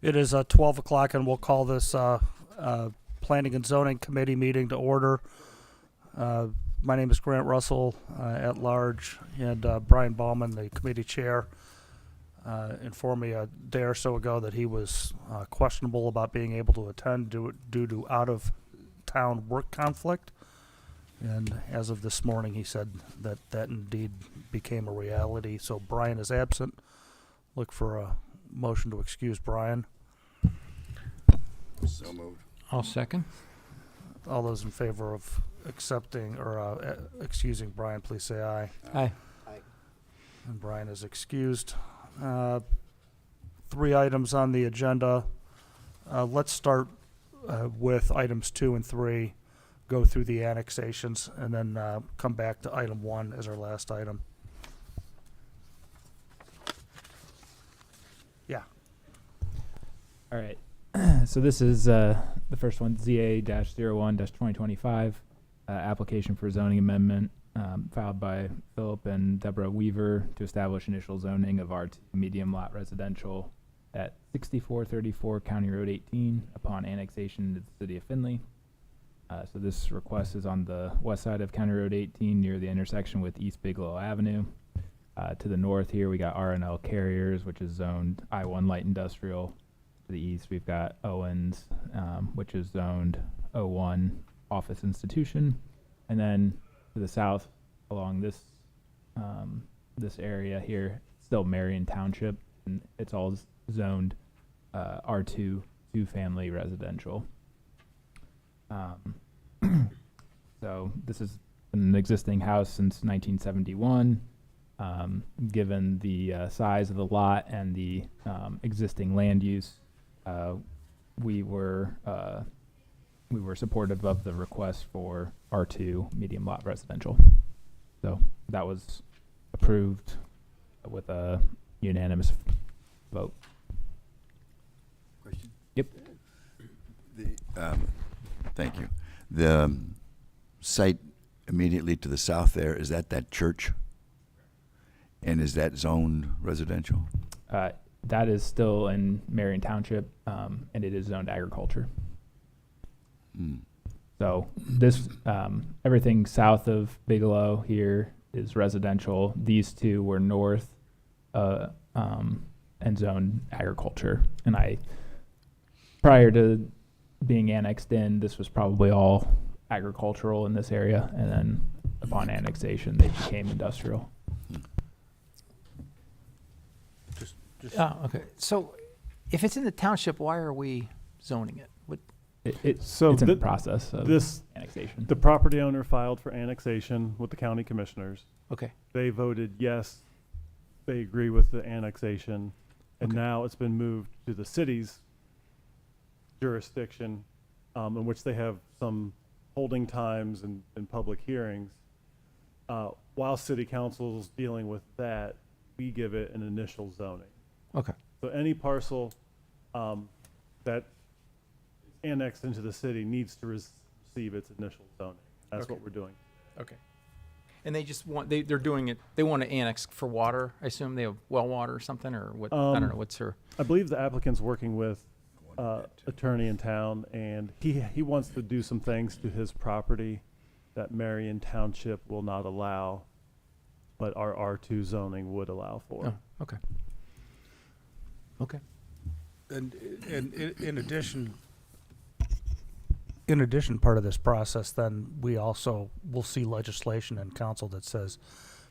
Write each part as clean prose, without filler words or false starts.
It is 12 o'clock, and we'll call this Planning and Zoning Committee meeting to order. My name is Grant Russell, at large, and Brian Bauman, the committee chair, informed me a day or so ago that he was questionable about being able to attend due to out-of-town work conflict. And as of this morning, he said that that indeed became a reality. So Brian is absent. Look for a motion to excuse Brian. So moved. I'll second. All those in favor of accepting or excusing Brian, please say aye. Aye. And Brian is excused. 3 items on the agenda. Let's start with items 2 and 3, go through the annexations, and then come back to item 1 as our last item. Yeah. All right. So this is the first one, ZA-01-2025, application for zoning amendment filed by Philip and Deborah Weaver to establish initial zoning of R2 medium lot residential at 6434 County Road 18 upon annexation to the city of Findlay. So this request is on the west side of County Road 18 near the intersection with East Bigelow Avenue. To the north here, we got R&L Carriers, which is zoned I-1 light industrial. To the east, we've got Owens, which is zoned O1 office institution. And then to the south along this this area here, still Marion Township, and it's all zoned R2 two-family residential. So this is an existing house since 1971. Given the size of the lot and the existing land use, we were supportive of the request for R2 medium lot residential. So that was approved with a unanimous vote. Question? Yep. Thank you. The site immediately to the south there, is that church? And is that zoned residential? That is still in Marion Township, and it is zoned agriculture. Mm. So this, everything south of Bigelow here is residential. These two were north, and zoned agriculture. And prior to being annexed in, this was probably all agricultural in this area. And then upon annexation, they became industrial. Okay. So if it's in the township, why are we zoning it? It's in the process of This, annexation. the property owner filed for annexation with the county commissioners. Okay. They voted yes, they agree with the annexation, and Okay. now it's been moved to the city's jurisdiction, in which they have some holding times and public hearings. While city council's dealing with that, we give it an initial zoning. Okay. So any parcel that is annexed into the city needs to receive its initial zoning. That's Okay. what we're doing. Okay. And they just want, they're doing it, they want to annex for water. I assume they have well water or something, or what? I don't know. What's her? I believe the applicant's working with attorney in town, and he wants to do some things to his property that Marion Township will not allow, but our R2 zoning would allow for. Oh, okay. Okay. And in addition, part of this process, then we also will see legislation in council that says,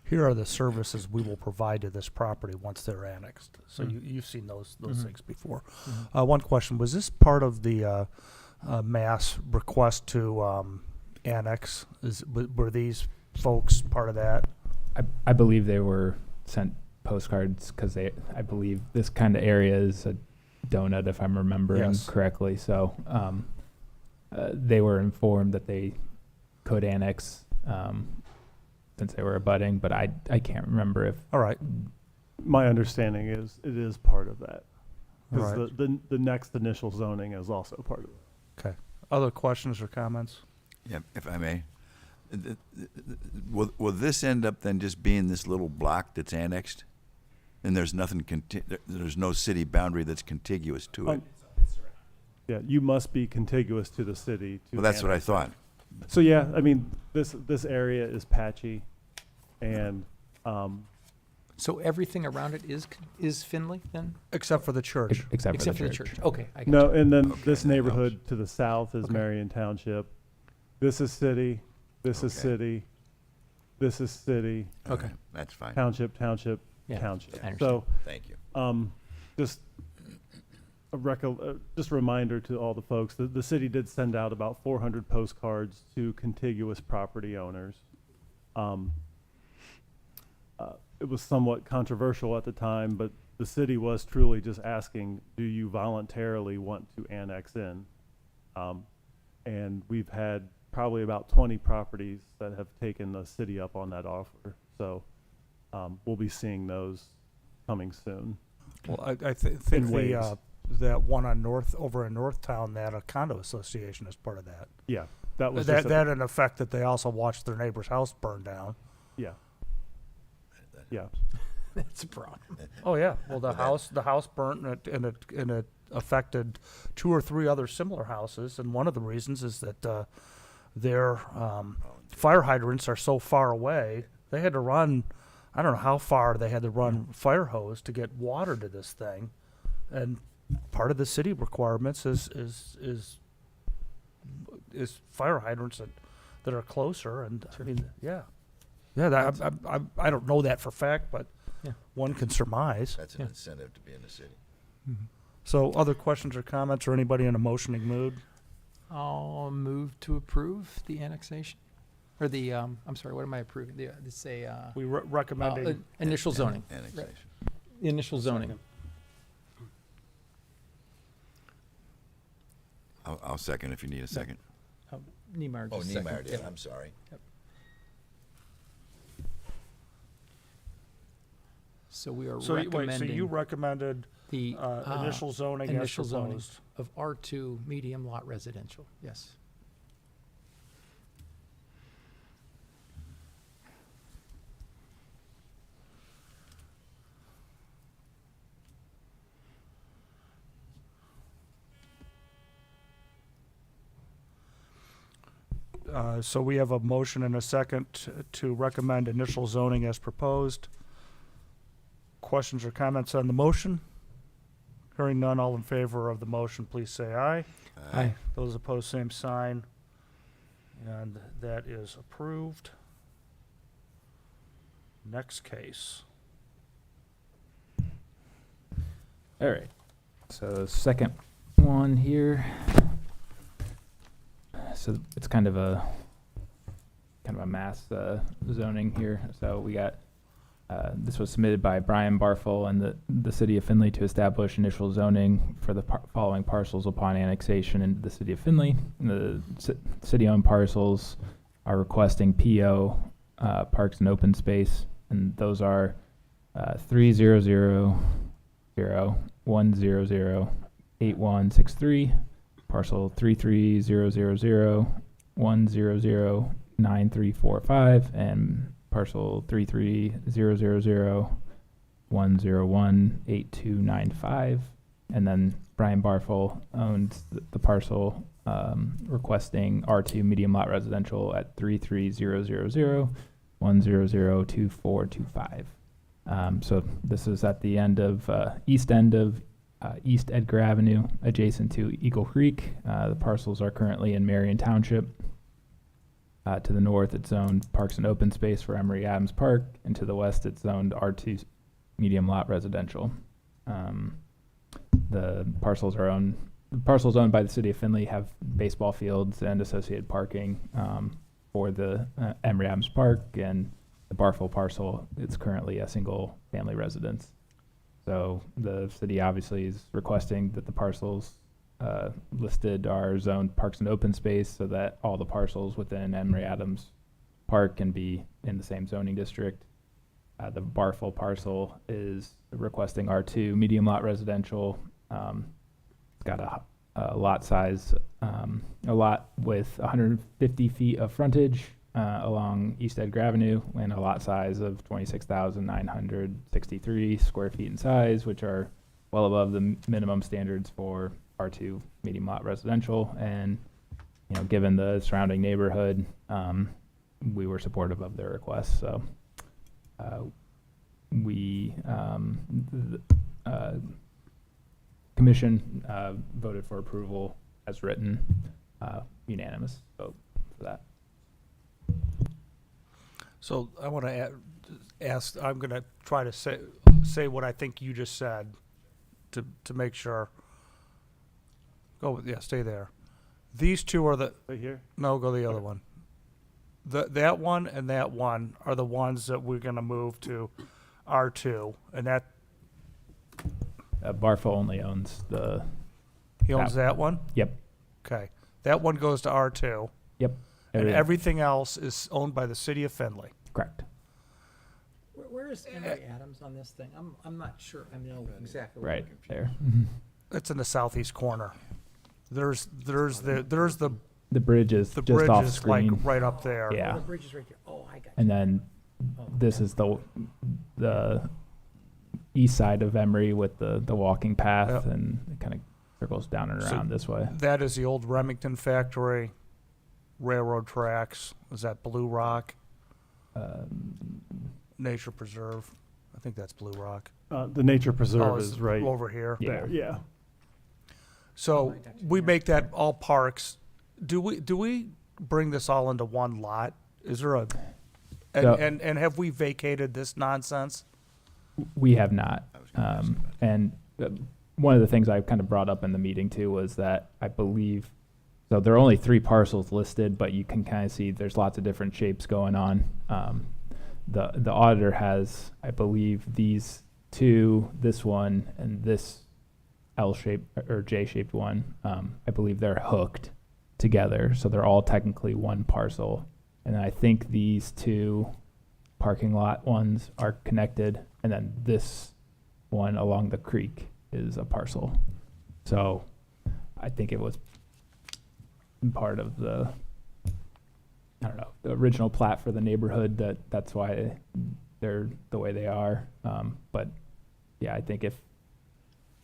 here are the services we will provide to this property once they're annexed. So you've seen those Mhm. things before. Mhm. One question, was this part of the mass request to annex? Were these folks part of that? I believe they were sent postcards because I believe this kind of area is a donut, if I'm remembering Yes. correctly. So they were informed that they could annex since they were abutting, but I can't remember if. All right. My understanding is it is part of that. All Because right. the next initial zoning is also part of it. Okay. Other questions or comments? Yeah, if I may. Will this end up then just being this little block that's annexed? And there's nothing, there's no city boundary that's contiguous to it. Yeah, you must be contiguous to the city. Well, that's what I thought. So yeah, I mean, this area is patchy, and So everything around it is Finley then? Except for the church. Except Except for the church. Okay, I got no, you. and then Okay, this that helps. neighborhood to the south is Okay. Marion Township. This is city. This is Okay. city. This is city. Okay. That's fine. Township. Township. Yeah, Township. I understand. So Thank you. just just a reminder to all the folks that the city did send out about 400 postcards to contiguous property owners. It was somewhat controversial at the time, but the city was truly just asking, do you voluntarily want to annex in? And we've had probably about 20 properties that have taken the city up on that offer. So we'll be seeing those coming soon. Well, I think In waves. that one on over in Northtown, that a condo association is part of that. Yeah, that was That just a- that in effect that they also watched their neighbor's house burn down. yeah, yeah. That's a problem. Oh yeah. Well, the house burnt and it affected 2 or 3 other similar houses, and one of the reasons is that their fire hydrants are so far away. They had to run. I don't know how far they had to run fire hose to get water to this thing, and part of the city requirements is fire hydrants that are closer. And I mean, yeah. That, I don't know that for fact, but Yeah. one can surmise. That's an Yeah. incentive to be in the city. So, other questions or comments, or anybody in a motioning mood? I'll move to approve the annexation, or the, I'm sorry, what am I approving? It's a, We recommending. initial zoning. Annexation. Initial zoning. I'll second if you need a second. Niemeyer Oh, just Niemeyer seconded. did, Yeah. I'm sorry. So we are So, wait, so you recommending recommended the initial zoning as initial zoning proposed. of R2 medium lot residential, yes. So we have a motion and a second to recommend initial zoning as proposed. Questions or comments on the motion? Hearing none, all in favor of the motion, please say aye. Aye. Those opposed, same sign. And that is approved. Next case. All right. So second one here. So it's kind of a mass zoning here. So we got this was submitted by Brian Barfel and the city of Findlay to establish initial zoning for the following parcels upon annexation into the city of Findlay. And the city-owned parcels are requesting PO parks and open space, and those are 30001008163, parcel 33000100935, and parcel 33000101825. And then Brian Barfel owns the parcel requesting R2 medium lot residential at 3300010022425. So this is at the end of east end of East Edgar Avenue, adjacent to Eagle Creek. The parcels are currently in Marion Township. To the north, it's zoned Parks and Open Space for Emory Adams Park, and to the west, it's zoned R2 medium lot residential. The parcels owned by the city of Findlay have baseball fields and associated parking for the Emory Adams Park, and the Barfel parcel, it's currently a single family residence. So the city obviously is requesting that the parcels listed are zoned Parks and Open Space so that all the parcels within Emory Adams Park can be in the same zoning district. The Barfel parcel is requesting R2 medium lot residential. It's got a lot size, a lot with 150 feet of frontage along East Edgar Avenue and a lot size of 26,963 square feet in size, which are well above the minimum standards for R2 medium lot residential. And, you know, given the surrounding neighborhood, we were supportive of their request. So commission voted for approval as written, unanimous vote for that. So I want to ask, I'm going to try to say what I think you just said to make sure. Stay there. These two are Right here? no, go the other one. That one and that one are the ones that we're going to move to R2, and that, Barfa only owns the, he owns that one? yep, Okay. That one goes to R2, yep. and everything- everything else is owned by the city of Findlay. Correct. Where is Emory Adams on this thing? I'm not sure. I know exactly. Right there. It's in the southeast corner. There's the The bridge is just bridge off is like screen. right up there. Yeah. The bridge is right there. Oh, I got you. And then this is the east side of Emory with the walking path, Yep. and it kind of circles down and So- around this way. That is the old Remington factory, railroad tracks. Is that Blue Rock Nature Preserve? I think that's Blue Rock. The nature preserve it's is right over here. Yeah. there, yeah. So we make that all parks. Do we bring this all into one lot? Is there a So- and have we vacated this nonsense? We have not. I was gonna ask about that. And one of the things I kind of brought up in the meeting too was that I believe, so there are only 3 parcels listed, but you can kind of see there's lots of different shapes going on. The auditor has, I believe, these 2, this one, and this L-shaped or J-shaped one. I believe they're hooked together, so they're all technically one parcel. And I think these 2 parking lot ones are connected, and then this one along the creek is a parcel. So I think it was part of the, I don't know, the original plat for the neighborhood, that's why they're the way they are. But yeah, I think if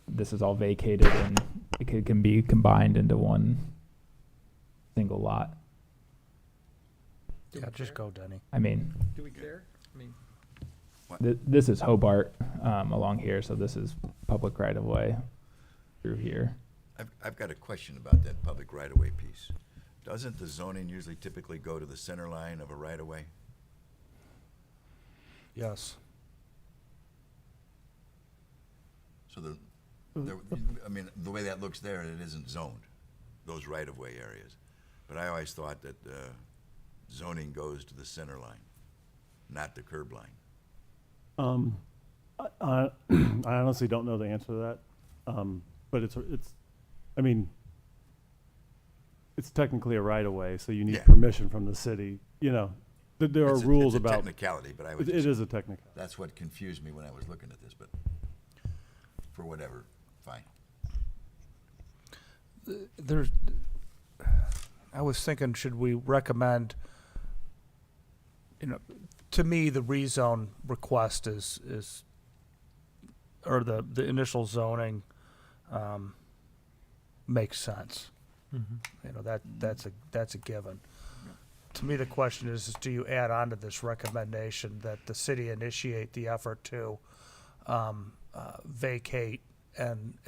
this is all vacated and it can be combined into one single lot. Yeah, just go, Denny. I mean, Do we care? I mean, this is Hobart along here, so this is public right of way through here. I've got a question about that public right-of-way piece. Doesn't the zoning usually typically go to the center line of a right-of-way? Yes. So I mean, the way that looks there, it isn't zoned, those right-of-way areas. But I always thought that zoning goes to the center line, not the curb line. I honestly don't know the answer to that, but I mean, it's technically a right of way, so you need Yeah. permission from the city. You know, there are It's rules it's a about. technicality, but I was It just, is a technical. that's what confused me when I was looking at this, but for whatever, fine. There's, I was thinking, should we recommend, to me, the rezone request is or the initial zoning, makes sense. That's a given. To me, the question is do you add on to this recommendation that the city initiate the effort to vacate and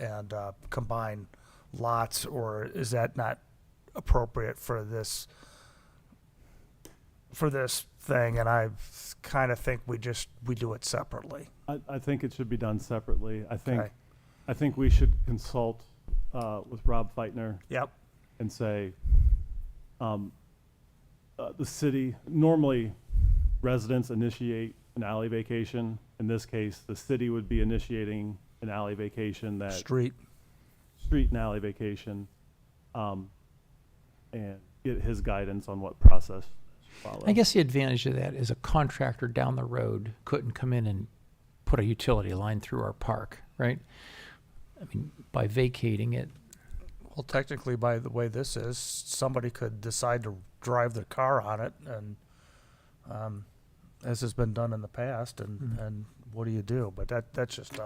combine lots, or is that not appropriate for this thing? And I kind of think we do it separately. I think it should be done separately. Okay. I think we should consult with Rob Feitner Yep. and say, the city, normally residents initiate an alley vacation. In this case, the city would be initiating an alley vacation, that Street. street and alley vacation, and get his guidance on what process to follow. I guess the advantage of that is a contractor down the road couldn't come in and put a utility line through our park, right? I mean, by vacating it, Well, technically, by the way this is, somebody could decide to drive their car on it and as has been done in the past, and, Mhm. and what do you do? But that's just,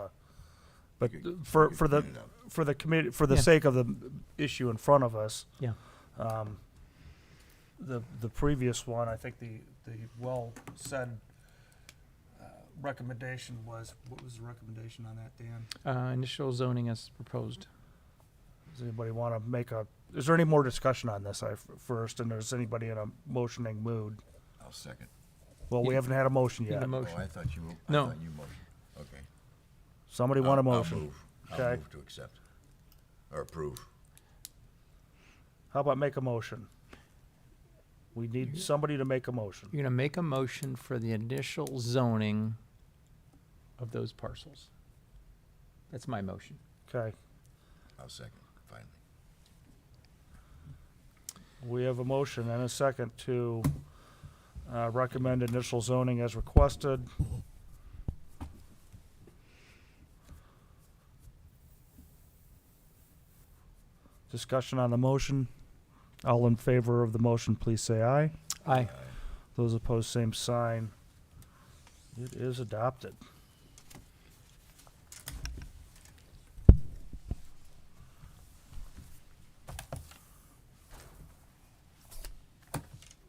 but You could- for, you could for the, clean it up. for the committee, for the Yeah. sake of the issue in front of us, Yeah. the previous one, I think the well-said recommendation was, what was the recommendation on that, Dan? Initial zoning as proposed. Does anybody want to make a, is there any more discussion on this first, and is anybody in a motioning mood? I'll second. Well, we You- haven't had a motion need a yet. mo- Oh, Motion. I thought you, No. motioned. Okay. Somebody want a I'll motion? move. Okay. I'll move to accept or approve. How about make a motion? We need somebody to make a motion. You're gonna make a motion for the initial zoning of those parcels. That's my motion. Okay, I'll second, finally. we have a motion and a second to recommend initial zoning as requested. Discussion on the motion. All in favor of the motion, please say aye. Aye. Those opposed, same sign. It is adopted.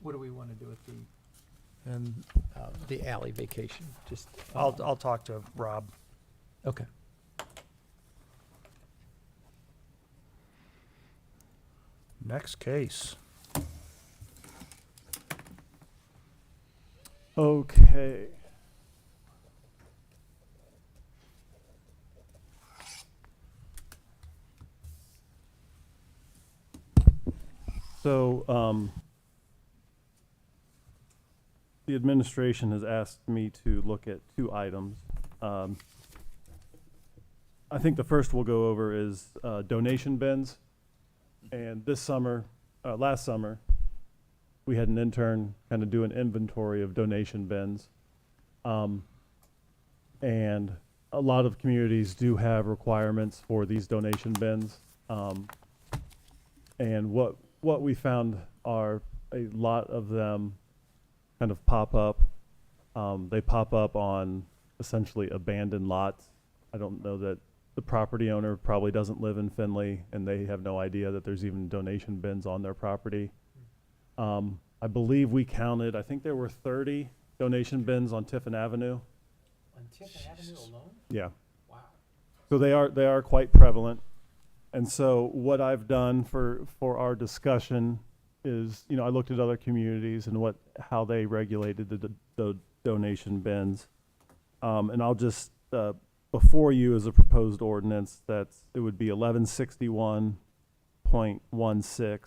What do we wanna do with And the alley vacation? Just. I'll talk to Rob. Okay. Next case. Okay. So, the administration has asked me to look at two items. I think the first we'll go over is donation bins. And this summer, last summer, we had an intern kind of do an inventory of donation bins. And a lot of communities do have requirements for these donation bins. And what we found are a lot of them kind of pop up. They pop up on essentially abandoned lots. I don't know that the property owner probably doesn't live in Findlay, and they have no idea that there's even donation bins on their property. I believe we counted, I think there were 30 donation bins on Tiffin Avenue. On Tiffin Avenue alone? Yeah. Wow. So they are quite prevalent. And so what I've done for our discussion is, you know, I looked at other communities and how they regulated the donation bins. And I'll just, before you is a proposed ordinance it would be 1161.16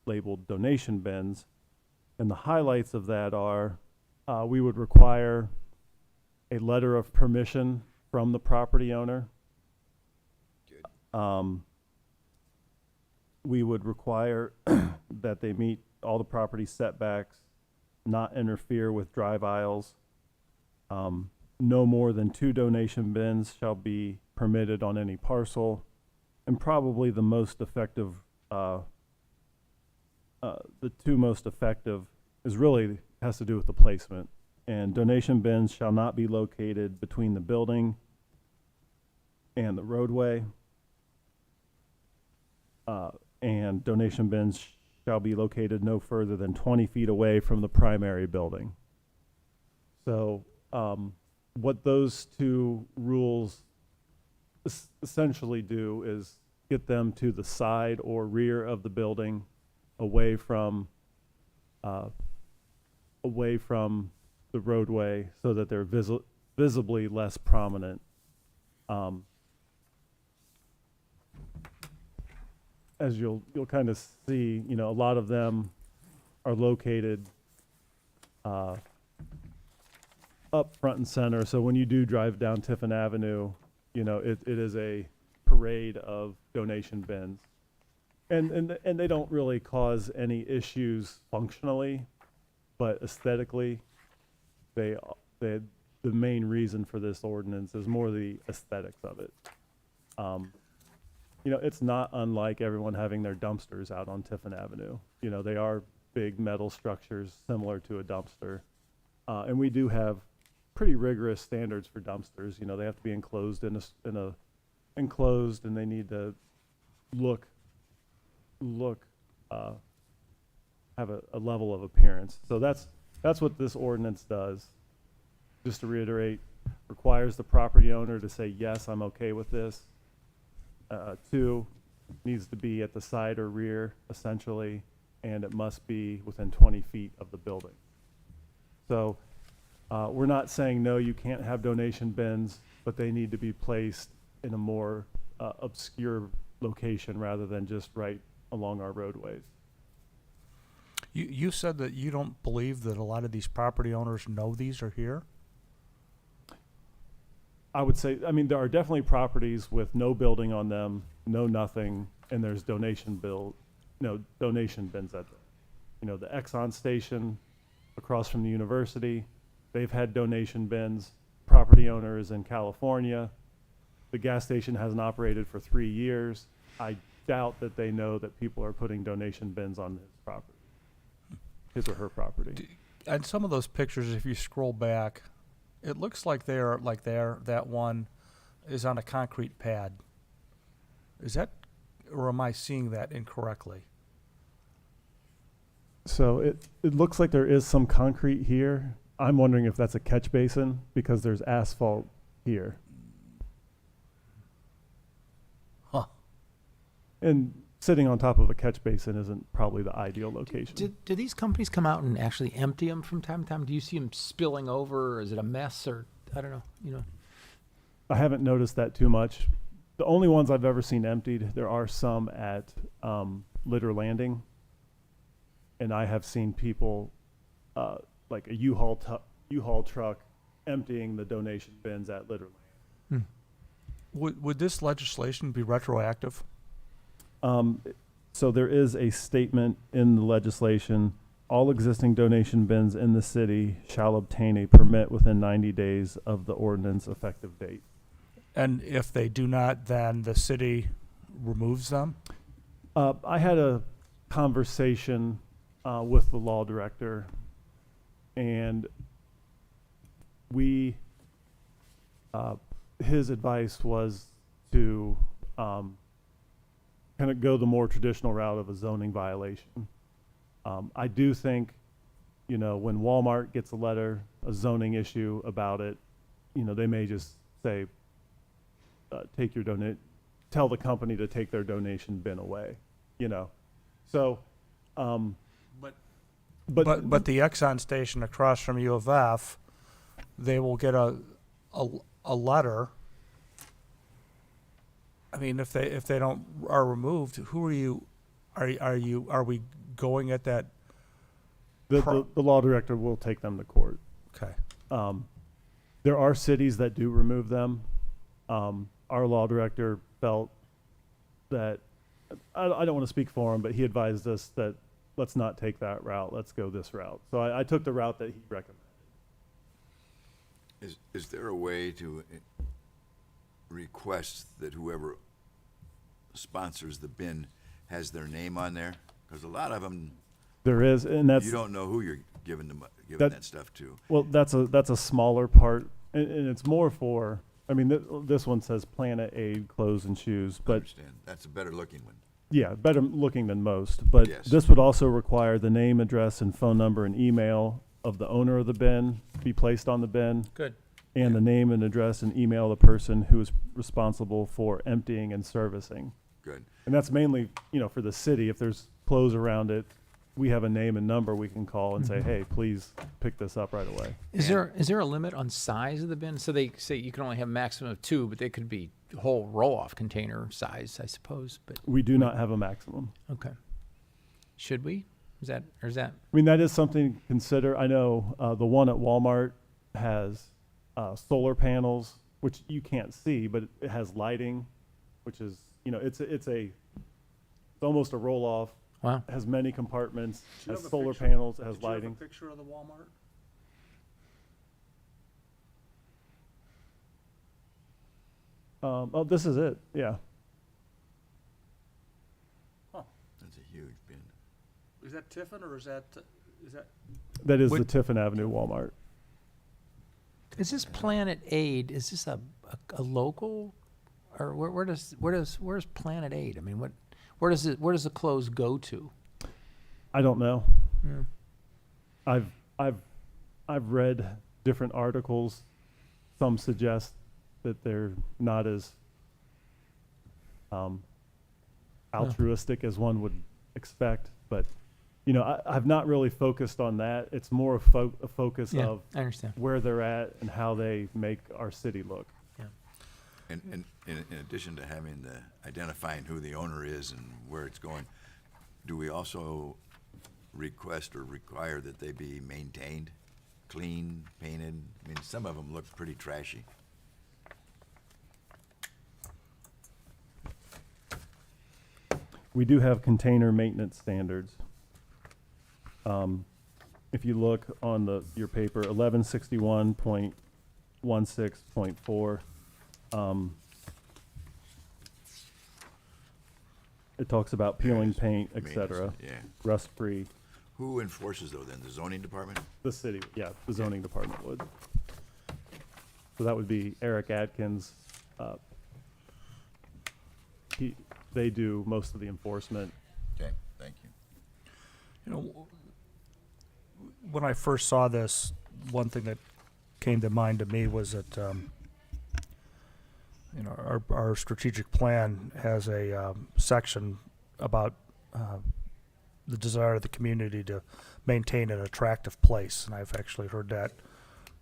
labeled donation bins. And the highlights of that are, we would require a letter of permission from the property owner. We would require that they meet all the property setbacks, not interfere with drive aisles. No more than 2 donation bins shall be permitted on any parcel. And probably the most effective, the 2 most effective has to do with the placement. And donation bins shall not be located between the building and the roadway. And donation bins shall be located no further than 20 feet away from the primary building. So, what those 2 rules essentially do is get them to the side or rear of the building, away from the roadway, so that they're visibly less prominent. As you'll kind of see, you know, a lot of them are located up front and center. So when you do drive down Tiffin Avenue, you know, it is a parade of donation bins. And they don't really cause any issues functionally, but aesthetically, the main reason for this ordinance is more the aesthetics of it. You know, it's not unlike everyone having their dumpsters out on Tiffin Avenue. You know, they are big metal structures similar to a dumpster. And we do have pretty rigorous standards for dumpsters. You know, they have to be enclosed enclosed, and they need to look, have a level of appearance. So that's what this ordinance does. Just to reiterate, requires the property owner to say, yes, I'm okay with this. 2, needs to be at the side or rear, essentially, and it must be within 20 feet of the building. So we're not saying, no, you can't have donation bins, but they need to be placed in a more obscure location rather than just right along our roadways. You said that you don't believe that a lot of these property owners know these are here? I would say, I mean, there are definitely properties with no building on them, no nothing, and there's donation bins at them. You know, the Exxon station across from the university, they've had donation bins. Property owner is in California. The gas station hasn't operated for 3 years. I doubt that they know that people are putting donation bins on his property, his or her property. And some of those pictures, if you scroll back, it looks like that one is on a concrete pad. Is that, or am I seeing that incorrectly? So it looks like there is some concrete here. I'm wondering if that's a catch basin because there's asphalt here. Huh. And sitting on top of a catch basin isn't probably the ideal location. Do these companies come out and actually empty them from time to time? Do you see them spilling over, or is it a mess, or I don't know, you know? I haven't noticed that too much. The only ones I've ever seen emptied, there are some at Litter Landing. And I have seen people, like a U-Haul truck emptying the donation bins at Litter Landing. Would this legislation be retroactive? So there is a statement in the legislation, all existing donation bins in the city shall obtain a permit within 90 days of the ordinance effective date. And if they do not, then the city removes them? I had a conversation with the law director, and his advice was to kind of go the more traditional route of a zoning violation. I do think, you know, when Walmart gets a letter, a zoning issue about it, you know, they may just say, tell the company to take their donation bin away, you know. So, but the Exxon station across from U of F, they will get a letter. I mean, if they don't are removed, who are you? Are we going at that? the law director will take them to court. Okay. There are cities that do remove them. Our law director felt that, I don't want to speak for him, but he advised us that let's not take that route. Let's go this route. So I took the route that he recommended. Is there a way to request that whoever sponsors the bin has their name on there? Because a lot of them, There is, and that's you don't know who you're giving That- that stuff to. well, that's a smaller part, and it's more for. I mean, this one says Planet Aid clothes and shoes, I but understand. That's a better looking one. yeah, better looking than most. But Yes. this would also require the name, address, and phone number and email of the owner of the bin be placed on the bin, Good. and the name and address and email of the person who is responsible for emptying and servicing. Good. And that's mainly, for the city. If there's clothes around it, we have a name and number we can call and say, hey, please pick this up right away. Is there a limit on size of the bin? So they say you can only have a maximum of 2, but they could be whole roll-off container size, I suppose. But We do not have a maximum. okay, should we? Is that? I mean, that is something to consider. I know the one at Walmart has solar panels, which you can't see, but it has lighting, which is, it's almost a roll-off. Wow. Has many compartments, Do you has have a solar picture? panels, it has Did you have lighting. a picture of the Walmart? Oh, this is it. Yeah. That's a huge bin. Is that Tiffin or is that? That is the Would- Tiffin Avenue Walmart. Is this Planet Aid, is this a local, or where's Planet Aid? I mean, where does the clothes go to? I don't know. Yeah. I've read different articles. Some suggest that they're not as altruistic as one would expect, but I've not really focused on that. It's more a focus Yeah, of I understand. where they're at and how they make our city look. And in addition to having identifying who the owner is and where it's going, do we also request or require that they be maintained, clean, painted? I mean, some of them look pretty trashy. We do have container maintenance standards. If you look on your paper, 1161.16.4, it talks about peeling paint, et cetera, Yeah. rust-free. Who enforces those then? The zoning department? The city, yeah, the zoning department would. So that would be Eric Atkins. They do most of the enforcement. Okay, thank you. When I first saw this, one thing that came to mind to me was that our strategic plan has a section about the desire of the community to maintain an attractive place, and I've actually heard that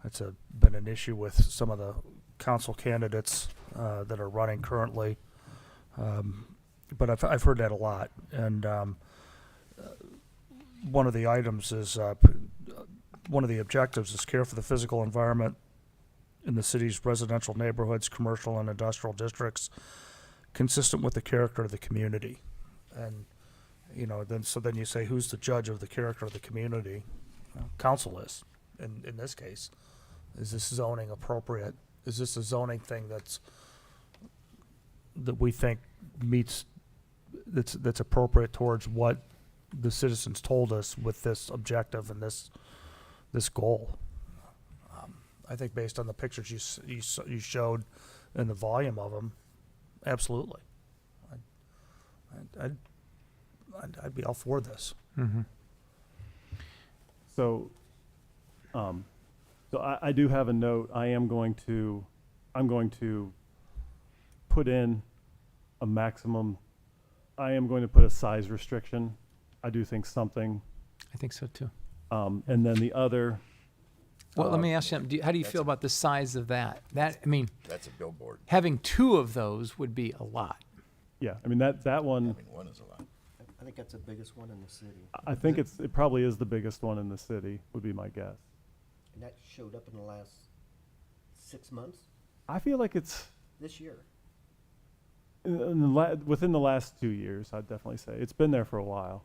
that's been an issue with some of the council candidates that are running currently. But I've heard that a lot, and one of the items is one of the objectives is care for the physical environment in the city's residential neighborhoods, commercial and industrial districts, consistent with the character of the community. And then you say, who's the judge of the character of the community? Council is. In this case, is this zoning appropriate? Is this a zoning thing that we think meets that's appropriate towards what the citizens told us with this objective and this goal? I think based on the pictures you showed and the volume of them, absolutely. I'd be all for this. Mm-hmm. So I do have a note. I'm going to put in a maximum. I am going to put a size restriction. I do think something. I think so too. And then the other. Well, let me ask you, how do you feel about the size of that? I mean, That's a billboard. having two of those would be a lot. Yeah, I mean that one. I mean, one is a lot. I think that's the biggest one in the city. I think it probably is the biggest one in the city. Would be my guess. And that showed up in the last 6 months, I feel like it's this year. within the last 2 years. I'd definitely say it's been there for a while.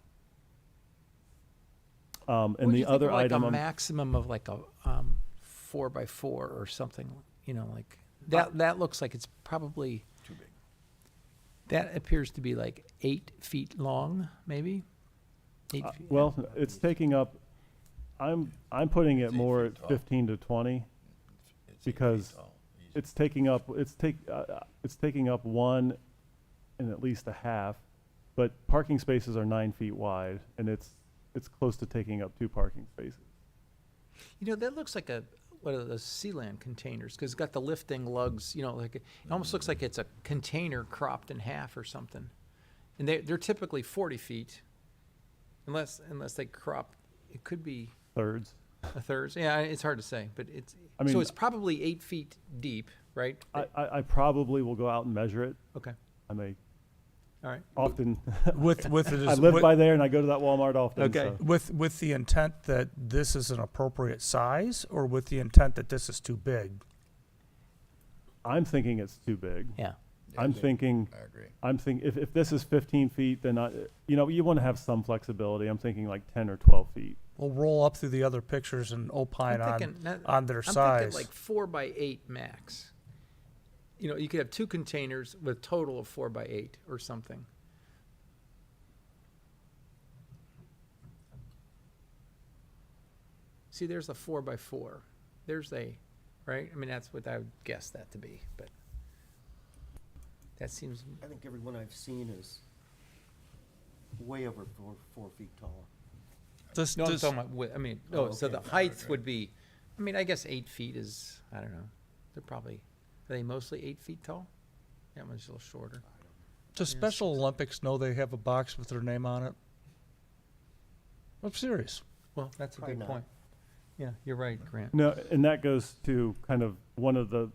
And What do the you think other of, like item, a maximum of like a 4x4 or something, like that looks like it's probably, Too big. that appears to be like 8 feet long, maybe? 8 feet. well, it's taking up. I'm putting it It's 8 more feet at tall. 15 to 20. It's 8 feet Because tall. Easy. It's taking up one and at least a half, but parking spaces are 9 feet wide, and it's close to taking up 2 parking spaces. That looks like one of those Sealand containers, because it's got the lifting lugs, it almost looks like it's a container cropped in half or something. And they're typically 40 feet, unless they crop, it could be Thirds. a third. Yeah, it's hard to say, but I mean, so it's probably 8 feet deep, right? I probably will go out and measure it. Okay, I may all right. often. With I live by there, and I go to that Walmart often. Okay. So. with the intent that this is an appropriate size, or with the intent that this is too big. I'm thinking it's too big. Yeah. I'm thinking. I agree. If this is 15 feet, then you want to have some flexibility. I'm thinking like 10 or 12 feet. We'll roll up through the other pictures and opine I'm on thinking their I'm size. thinking like 4x8 max. You could have 2 containers with a total of 4x8 or something. See, there's a 4x4. There's a right? I mean, that's what I would guess that to be, but that seems, I think every one I've seen is way over 4 feet tall. This, no, I'm this, talking about, I mean, Oh, oh, so okay. the height would be, I mean, I guess 8 feet is, I don't know, they're probably, are they mostly 8 feet tall? That one's a little shorter. does Special Olympics know they have a box with their name on it? I'm serious. Well, that's a Probably good not. point. Yeah, you're right, Grant. No, and that goes to kind of one of the,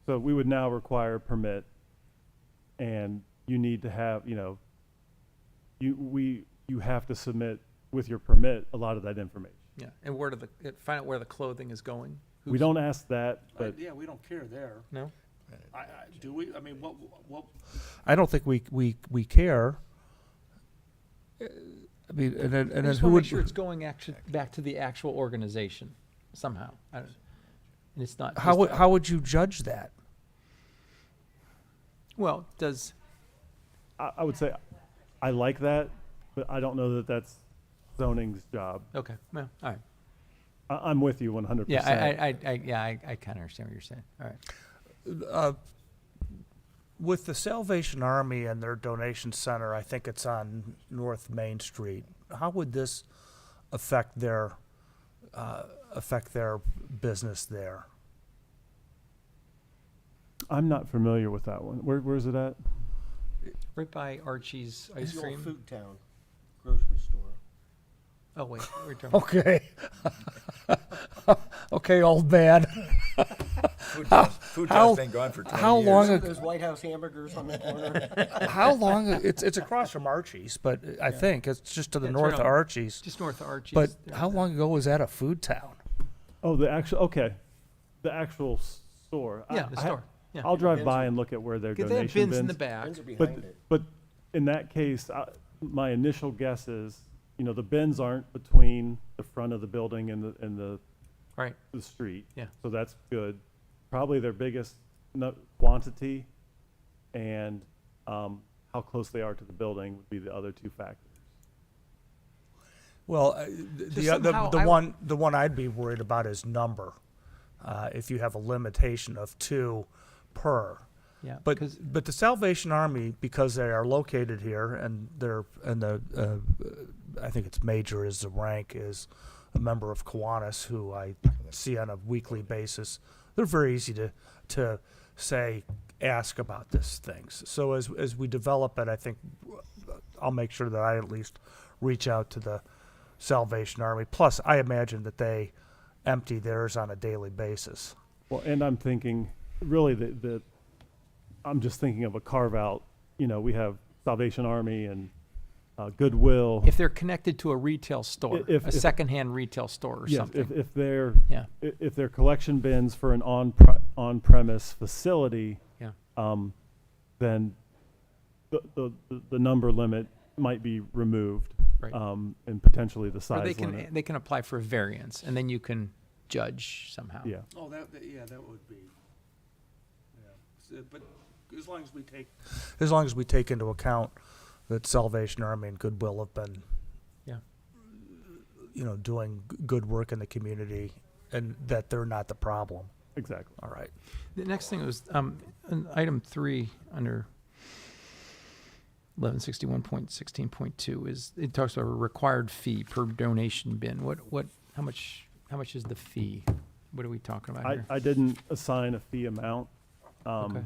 so we would now require a permit, and you need to have, you know, you have to submit with your permit a lot of that information. Yeah, and where do the, find out where the clothing is going? We Who's- don't ask that, but Yeah, we don't care there. No? Do we? I mean, what? I don't think we care. I mean, and then I just who wanna would? make sure it's going actually back to the actual organization somehow. I don't, and it's not. How just would a- how would you judge that? Well, does, I would say I like that, but I don't know that that's zoning's job. okay, well, all right. I'm with you 100%. Yeah, I kind of understand what you're saying. All right. With the Salvation Army and their donation center, I think it's on North Main Street. How would this affect their business there? I'm not familiar with that one. Where's it at? Right by Archie's Ice It's the old Cream. food town, grocery store. Oh, wait, we're talking. Okay. Okay, old man. Food How- Food how- Town's been gone for 20 how years. long See ag- those White House hamburgers on the corner? How long? It's across from Archie's, but I think it's just to the That's north right of on- Archie's. Just north of Archie's. But there. how long ago was that a food town? Oh, the actual, okay. The actual store. Yeah, the store. Yeah. I'll drive Bins by are- and look at where their Because they have donation bins in the bins. back. Bins are But, behind it. but in that case, my initial guess is, you know, the bins aren't between the front of the building and the Right, street. Yeah. So that's good. Probably their biggest quantity and how close they are to the building would be the other two factors. Well, somehow the one I'd be worried about is number. If you have a limitation of 2 per. yeah. But 'cause- the Salvation Army, because they are located here, and I think it's Major is the rank, is a member of Kiwanis, who I see on a weekly basis. They're very easy to say, ask about this things. So as we develop it, I think I'll make sure that I at least reach out to the Salvation Army. Plus, I imagine that they empty theirs on a daily basis. Well, and I'm thinking, really, I'm just thinking of a carve out. You know, we have Salvation Army and Goodwill. if they're connected to a retail store, If- a secondhand retail store or Yes, something. if they're Yeah, if they're collection bins for an on-premise facility, yeah. then the number limit might be removed, Right. and potentially the Or size limit. they can apply for a variance, and then you can judge somehow. Yeah, Oh, that would be, yeah. But as long as we take into account that Salvation Army and Goodwill have been, Yeah. doing good work in the community, and that they're not the problem. exactly. All right. The next thing was, in item 3 under 1161.16.2 is, it talks about a required fee per donation bin. How much is the fee? What are we talking about here? I didn't assign a fee amount. Okay.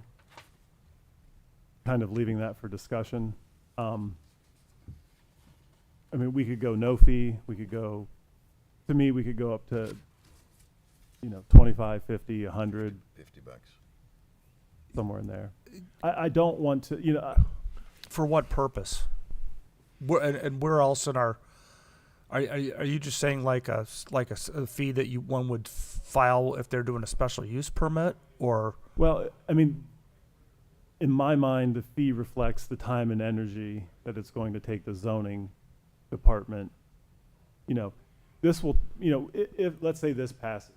Kind of leaving that for discussion. I mean, we could go no fee. We could go up to, 25, 50, 100, $50. somewhere in there. I don't want to, For what purpose? And we're also in our. Are you just saying like a fee that one would file if they're doing a special use permit, or? well, I mean, in my mind, the fee reflects the time and energy that it's going to take the zoning department. This will, if let's say this passes,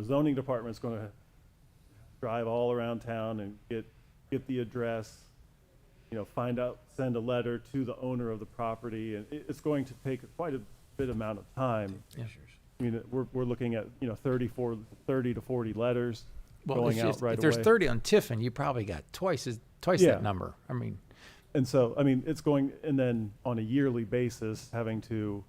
zoning department's going to drive all around town and get the address, send a letter to the owner of the property, and it's going to take quite a bit amount of time. Yeah. I mean, we're looking at, 30 to 40 letters Well, going out right if there's away. 30 on Tiffin, you probably got twice Yeah. that number. I mean, And so, I mean, it's going, and then on a yearly basis, having to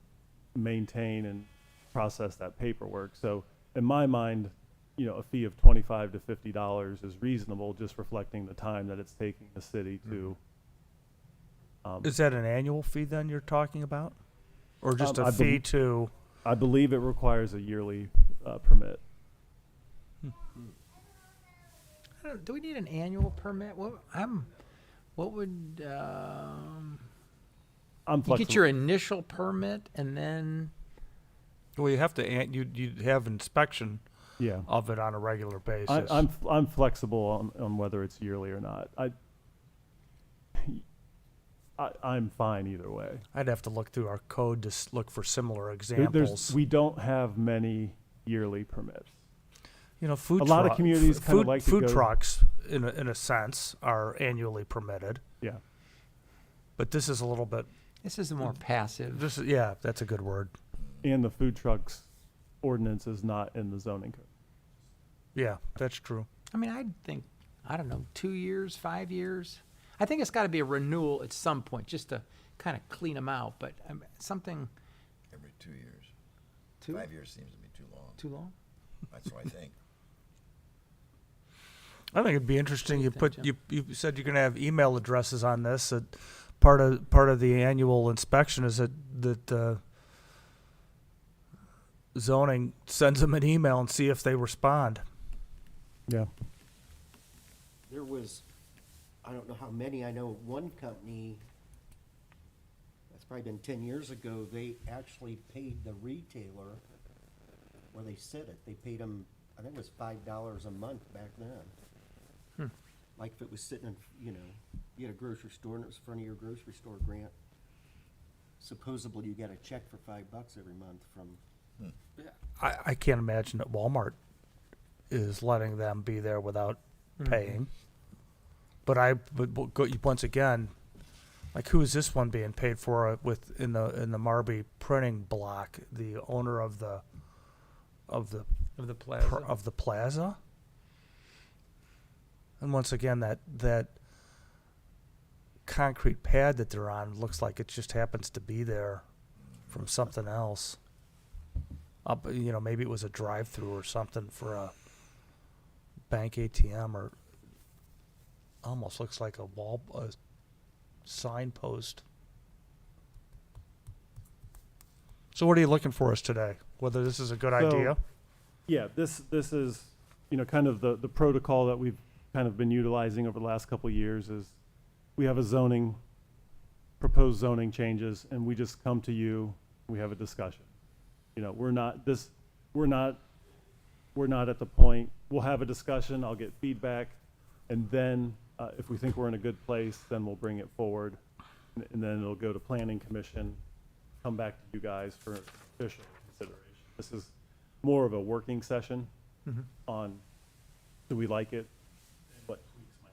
maintain and process that paperwork. So in my mind, a fee of $25 to $50 is reasonable, just reflecting the time that it's taking the city to. Is that an annual fee then you're talking about? Or just I a fee believe- to, I believe it requires a yearly permit. I don't, do we need an annual permit? What would, I'm you flexible. get your initial permit and then, well, you have to, you have inspection Yeah. of it on a regular basis. I'm flexible on whether it's yearly or not. I'm fine either way. I'd have to look through our code to look for similar There's, examples. we don't have many yearly permits. Food a lot of truck- communities kinda food- like to food go- trucks, in a sense, are annually permitted, Yeah. but this is a little bit. this is more passive. This is, yeah, that's a good word. And the food trucks ordinance is not in the zoning code. Yeah, that's true. I mean, I'd think, I don't know, 2 years, 5 years. I think it's got to be a renewal at some point, just to kind of clean them out. But something Every 2 years. too 5 years seems to be too long. too long. That's what I think. I think it'd be interesting. You Think, put Jim? you said you're going to have email addresses on this. That part of the annual inspection is that zoning sends them an email and see if they respond. Yeah. There was, I don't know how many, I know one company, that's probably been 10 years ago, they actually paid the retailer where they sit it. They paid them, I think it was $5 a month back then. Like if it was sitting in, you had a grocery store and it was in front of your grocery store, Grant. Supposedly you get a check for $5 every month from, I can't imagine that Walmart is letting them be there without paying. But once again, like, who is this one being paid for with in the Marby printing block? The owner of the Of the plaza. of the plaza. And once again, that concrete pad that they're on looks like it just happens to be there from something else. Maybe it was a drive-through or something for a bank ATM, or almost looks like a signpost. So what are you looking for us today? Whether this is a good So- idea? Yeah, this is, kind of the protocol that we've kind of been utilizing over the last couple of years is we have proposed zoning changes, and we just come to you, we have a discussion. We're not at the point, we'll have a discussion, I'll get feedback, and then, if we think we're in a good place, then we'll bring it forward, and then it'll go to planning commission, come back to you guys for official consideration. This is more of a working session on, do we like it? What tweaks might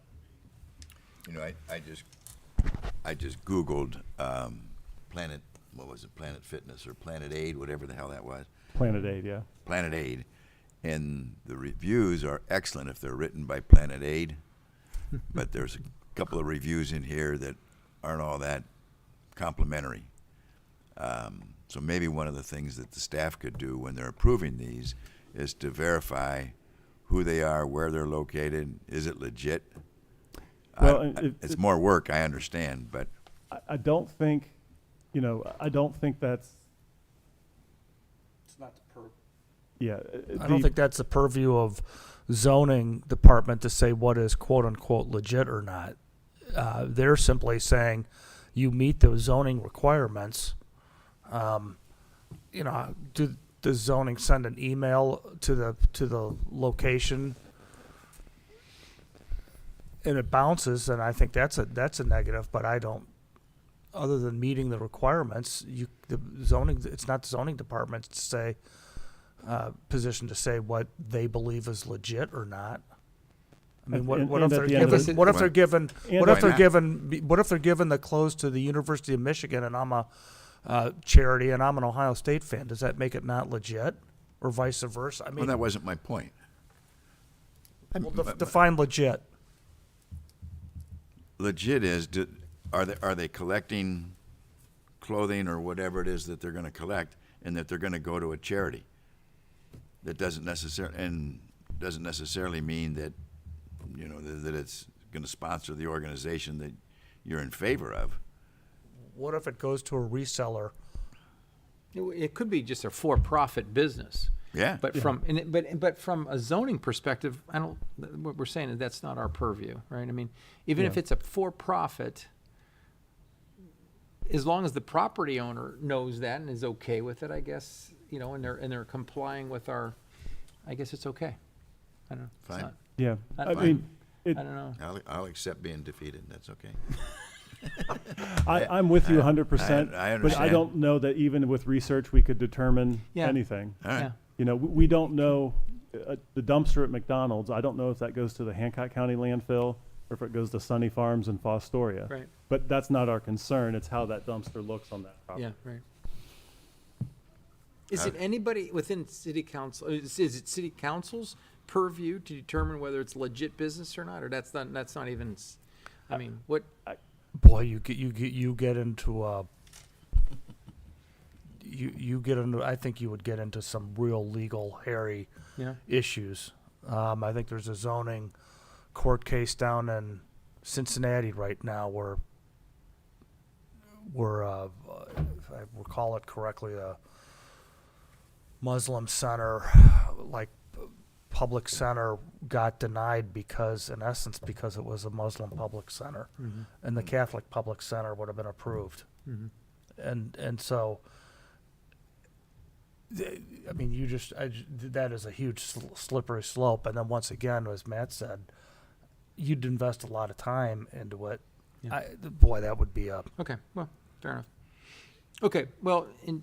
there be? I just Googled Planet, what was it, Planet Fitness or Planet Aid, whatever the hell that was. Planet Aid, yeah. Planet Aid, and the reviews are excellent if they're written by Planet Aid, but there's a couple of reviews in here that aren't all that complimentary. So maybe one of the things that the staff could do when they're approving these is to verify who they are, where they're located, is it legit? Well, It's more work, I understand, but I don't think, I don't think that's, It's not the yeah. I don't think that's the purview of zoning department to say what is quote unquote legit or not. They're simply saying you meet those zoning requirements. Does zoning send an email to the location and it bounces? And I think that's a negative. But I don't. Other than meeting the requirements, it's not the zoning department's to say. Position to say what they believe is legit or not. I mean, what And if they're at the end of given? the- What if they're given? And What if why they're not? given? What if they're given the close to the University of Michigan, and I'm a charity and I'm an Ohio State fan, does that make it not legit? Or vice versa? I Well, mean, that wasn't my point. well, define legit. Legit is, are they collecting clothing or whatever it is that they're going to collect, and that they're going to go to a charity? That doesn't necessarily mean that, you know, that it's going to sponsor the organization that you're in favor of. What if it goes to a reseller? It could be just a for-profit business. Yeah. But but from a zoning perspective, what we're saying is that's not our purview, right? I mean, even if Yeah. it's a for-profit, as long as the property owner knows that and is okay with it, I guess, you know, and they're complying with our, I guess it's okay. I don't know. It's Fine. not- Yeah, I- I mean, it, I don't know. I'll accept being defeated. That's okay. I'm with you 100%. I But I understand. don't know that even with research, we could determine Yeah. anything. All right. Yeah. You know, we don't know, the dumpster at McDonald's, I don't know if that goes to the Hancock County landfill or if it goes to Sunny Farms in Fostoria. Right. But that's not our concern, it's how that dumpster looks on that property. Yeah, right. Is it anybody within city council, is it city council's purview to determine whether it's legit business or not, or that's not even, I mean, what, Boy, you get into you get into. I think you would get into some real legal hairy yeah, issues. I think there's a zoning court case down in Cincinnati right now where if I recall it correctly, a Muslim center, like public center, got denied because it was a Muslim public center, and the Catholic public center would have been approved, and so. I mean, that is a huge slippery slope. And then once again, as Matt said, you'd invest a lot of time into it. Yeah. Boy, that would be a. okay, well, fair enough. Okay, well, Then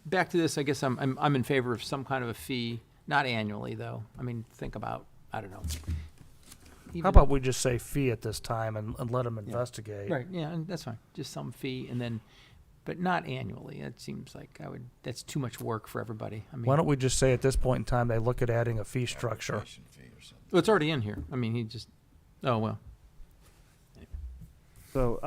back to this, I guess I'm in favor of some kind of a fee, not annually though. I mean, think about, I don't know. How Even- about we just say fee at this time and let them investigate? Right, yeah, and that's fine, just some fee and then, but not annually. It seems like that's too much work for everybody. I mean. Why don't we just say at this point in time they look at adding a fee structure? application fee or something. Well, it's already in here. I mean, oh, well. So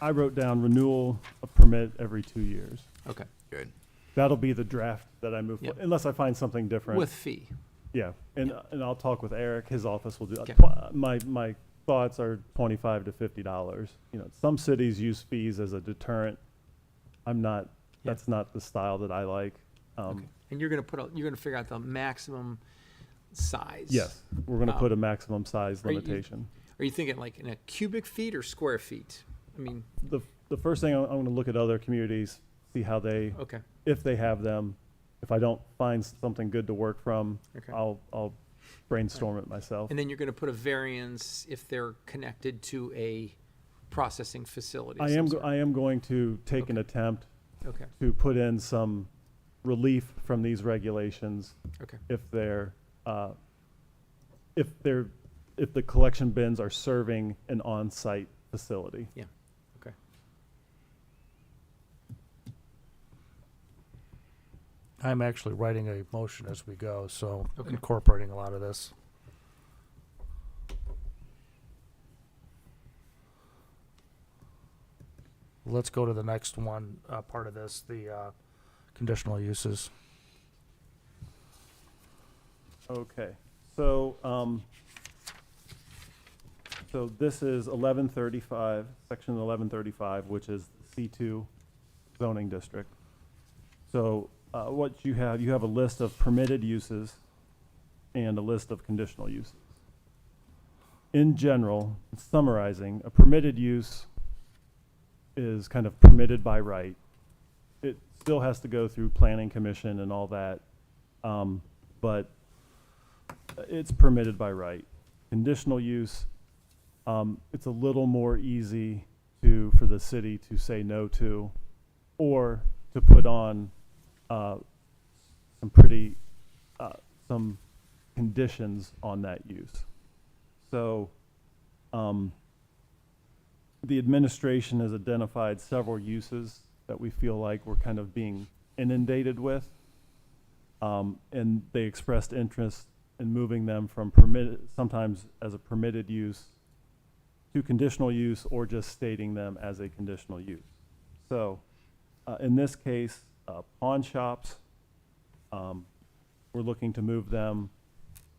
I wrote down renewal of permit every 2 years. Okay. Good. That'll be the draft that I move, Yep. unless I find something different. With fee. Yeah, and I'll talk with Eric, his office will do, Okay. my thoughts are $25 to $50. You know, some cities use fees as a deterrent. That's not the style that I like. Okay. And you're gonna figure out the maximum size. Yes, we're gonna Wow. put a maximum size Are you- limitation. Are you thinking like in a cubic feet or square feet? I mean, The first thing, I'm gonna look at other communities, see how okay, if they have them. If I don't find something good to work from, Okay. I'll brainstorm it myself. and then you're gonna put a variance if they're connected to a processing facility. I of some am, sort. I am going to take an Okay. attempt Okay, to put in some relief from these regulations okay, if the collection bins are serving an on-site facility. yeah, okay. I'm actually writing a motion as we go, so Okay. incorporating a lot of this. Let's go to the next one, part of this, the conditional uses. Okay, so, so this is 1135, section 1135, which is C2 zoning district. So, what you have a list of permitted uses and a list of conditional uses. In general, summarizing, a permitted use is kind of permitted by right. It still has to go through planning commission and all that, but it's permitted by right. Conditional use, it's a little more easy for the city to say no to, or to put on some conditions on that use. So, the administration has identified several uses that we feel like we're kind of being inundated with. And they expressed interest in moving them from permitted, sometimes as a permitted use, to conditional use, or just stating them as a conditional use. So, in this case, pawn shops, we're looking to move them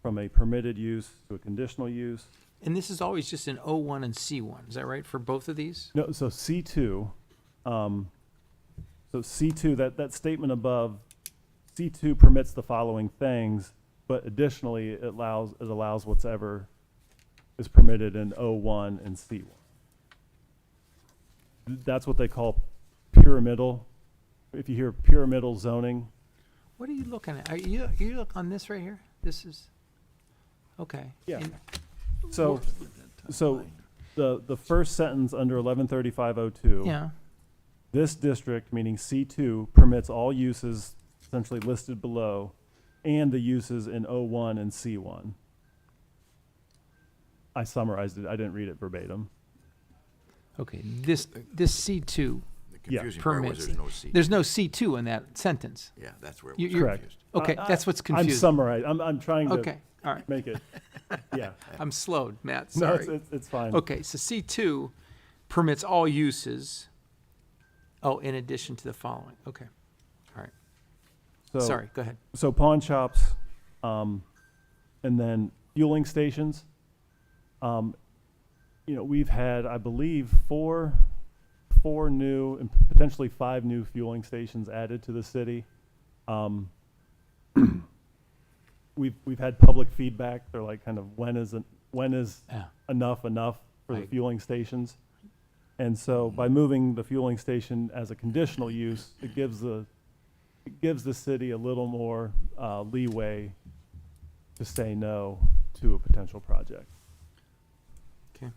from a permitted use to a conditional use. And this is always just in O1 and C1, is that right, for both of these? No, so C2, that statement above, C2 permits the following things, but additionally, it allows whatever is permitted in O1 and C1. That's what they call pyramidal. If you hear pyramidal zoning, What are you looking at? You look on this right here? This is, okay. Yeah. And- so the first sentence under 113502. Yeah, This district, meaning C2, permits all uses essentially listed below and the uses in O1 and C1. I summarized it. I didn't read it verbatim. okay, this C2, The Yeah. confusing part was permits. there's no C. There's no C2 in that sentence. Yeah, that's where it You- was you're- Correct. confused. Okay, that's what's I'm confusing. summarizing. I'm trying to Okay, all right. make it. Yeah. I'm slowed, Matt, No, sorry. it's fine. Okay, so C2 permits all uses, in addition to the following. Okay, all right. So, Sorry, go ahead. So pawn shops, and then fueling stations. We've had, I believe, four new and potentially 5 new fueling stations added to the city. We've had public feedback. They're like, kind of, when is Yeah. enough for the Right. fueling stations? And so by moving the fueling station as a conditional use, it gives the city a little more leeway to say no to a potential project. Okay.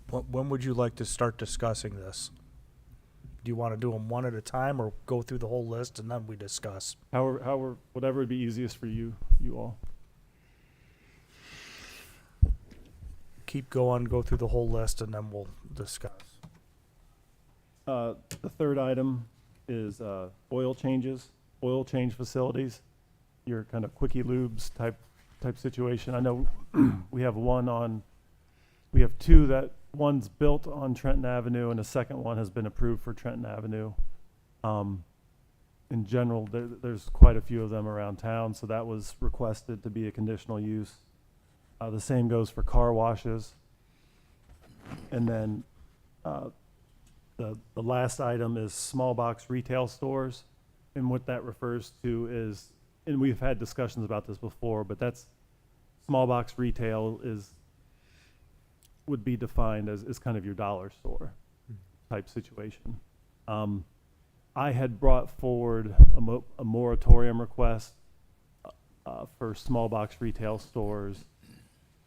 When would you like to start discussing this? Do you want to do them one at a time or go through the whole list and then we discuss? However, whatever would be easiest for you all. Keep going, go through the whole list and then we'll discuss. The third item is oil change facilities. Your kind of quickie lubes type situation. I know we have two that one's built on Trenton Avenue and the second one has been approved for Trenton Avenue. In general, there's quite a few of them around town, so that was requested to be a conditional use. The same goes for car washes. And then the last item is small box retail stores. And what that refers to is, and we've had discussions about this before, but that's small box retail would be defined as kind of your dollar store type situation. I had brought forward a moratorium request for small box retail stores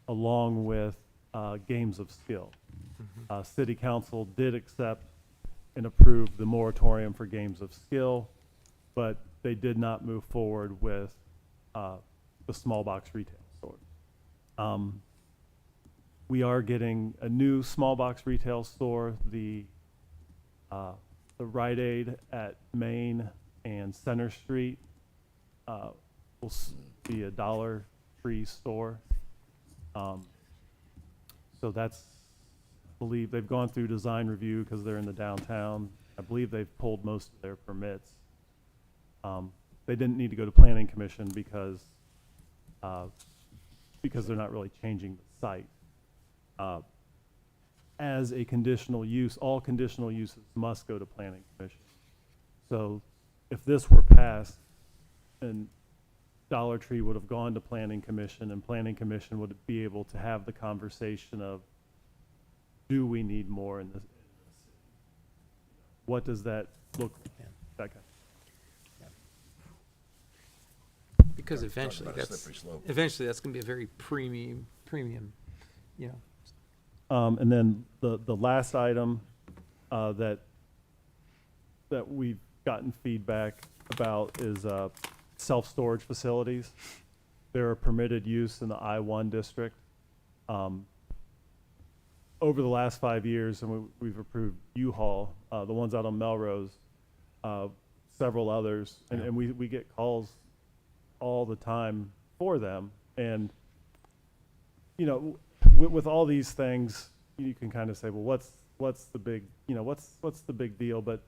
along with games of skill. City Council did accept and approve the moratorium for games of skill, but they did not move forward with the small box retail stores. We are getting a new small box retail store. The Rite Aid at Main and Center Street will be a Dollar Tree store. So that's, I believe they've gone through design review because they're in the downtown. I believe they've pulled most of their permits. They didn't need to go to Planning Commission because they're not really changing the site. As a conditional use, all conditional uses must go to Planning Commission. So if this were passed, then Dollar Tree would have gone to Planning Commission, and Planning Commission would be able to have the conversation of, do we need more in this? What does that look like? Yeah. That kind Because Talk eventually about a that's, slippery slope. that's gonna be a very premium, you know. And then the last item that we've gotten feedback about is self-storage facilities. They're a permitted use in the I-1 district. over the last 5 years, and we've approved U-Haul, the ones out on Melrose, several others, and we get calls all the time for them. And, you know, with all these things, you can kind of say, well, what's the big, you know, what's the big deal? But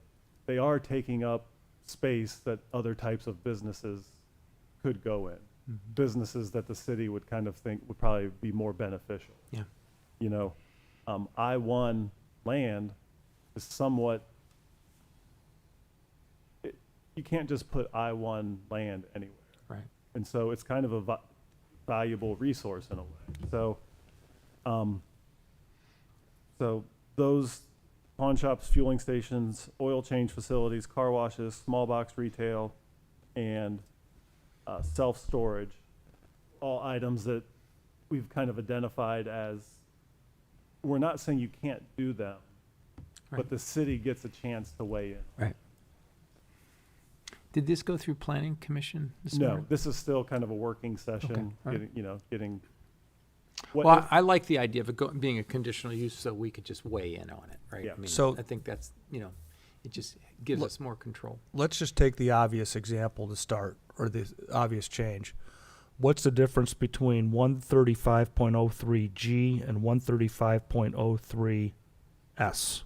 they are taking up space that other types of businesses could go in. Businesses that the city would kind of think would probably be more beneficial. Yeah. You know, I-1 land is somewhat, you can't just put I-1 land anywhere. Right. And so it's kind of a valuable resource in a way. So, so those pawn shops, fueling stations, oil change facilities, car washes, small box retail, and self-storage, all items that we've kind of identified as, we're not saying you can't do them, Right. but the city gets a chance to weigh in. Right. Did this go through planning commission this No, morning? this is still kind of a working session, all right. getting. what Well, if- I like the idea of it being a conditional use, so we could just weigh in on it, right? Yeah. I mean, So- I think that's, you know, it just gives Look- us more control. Let's just take the obvious example to start, or the obvious change. What's the difference between 135.03G and 135.03S?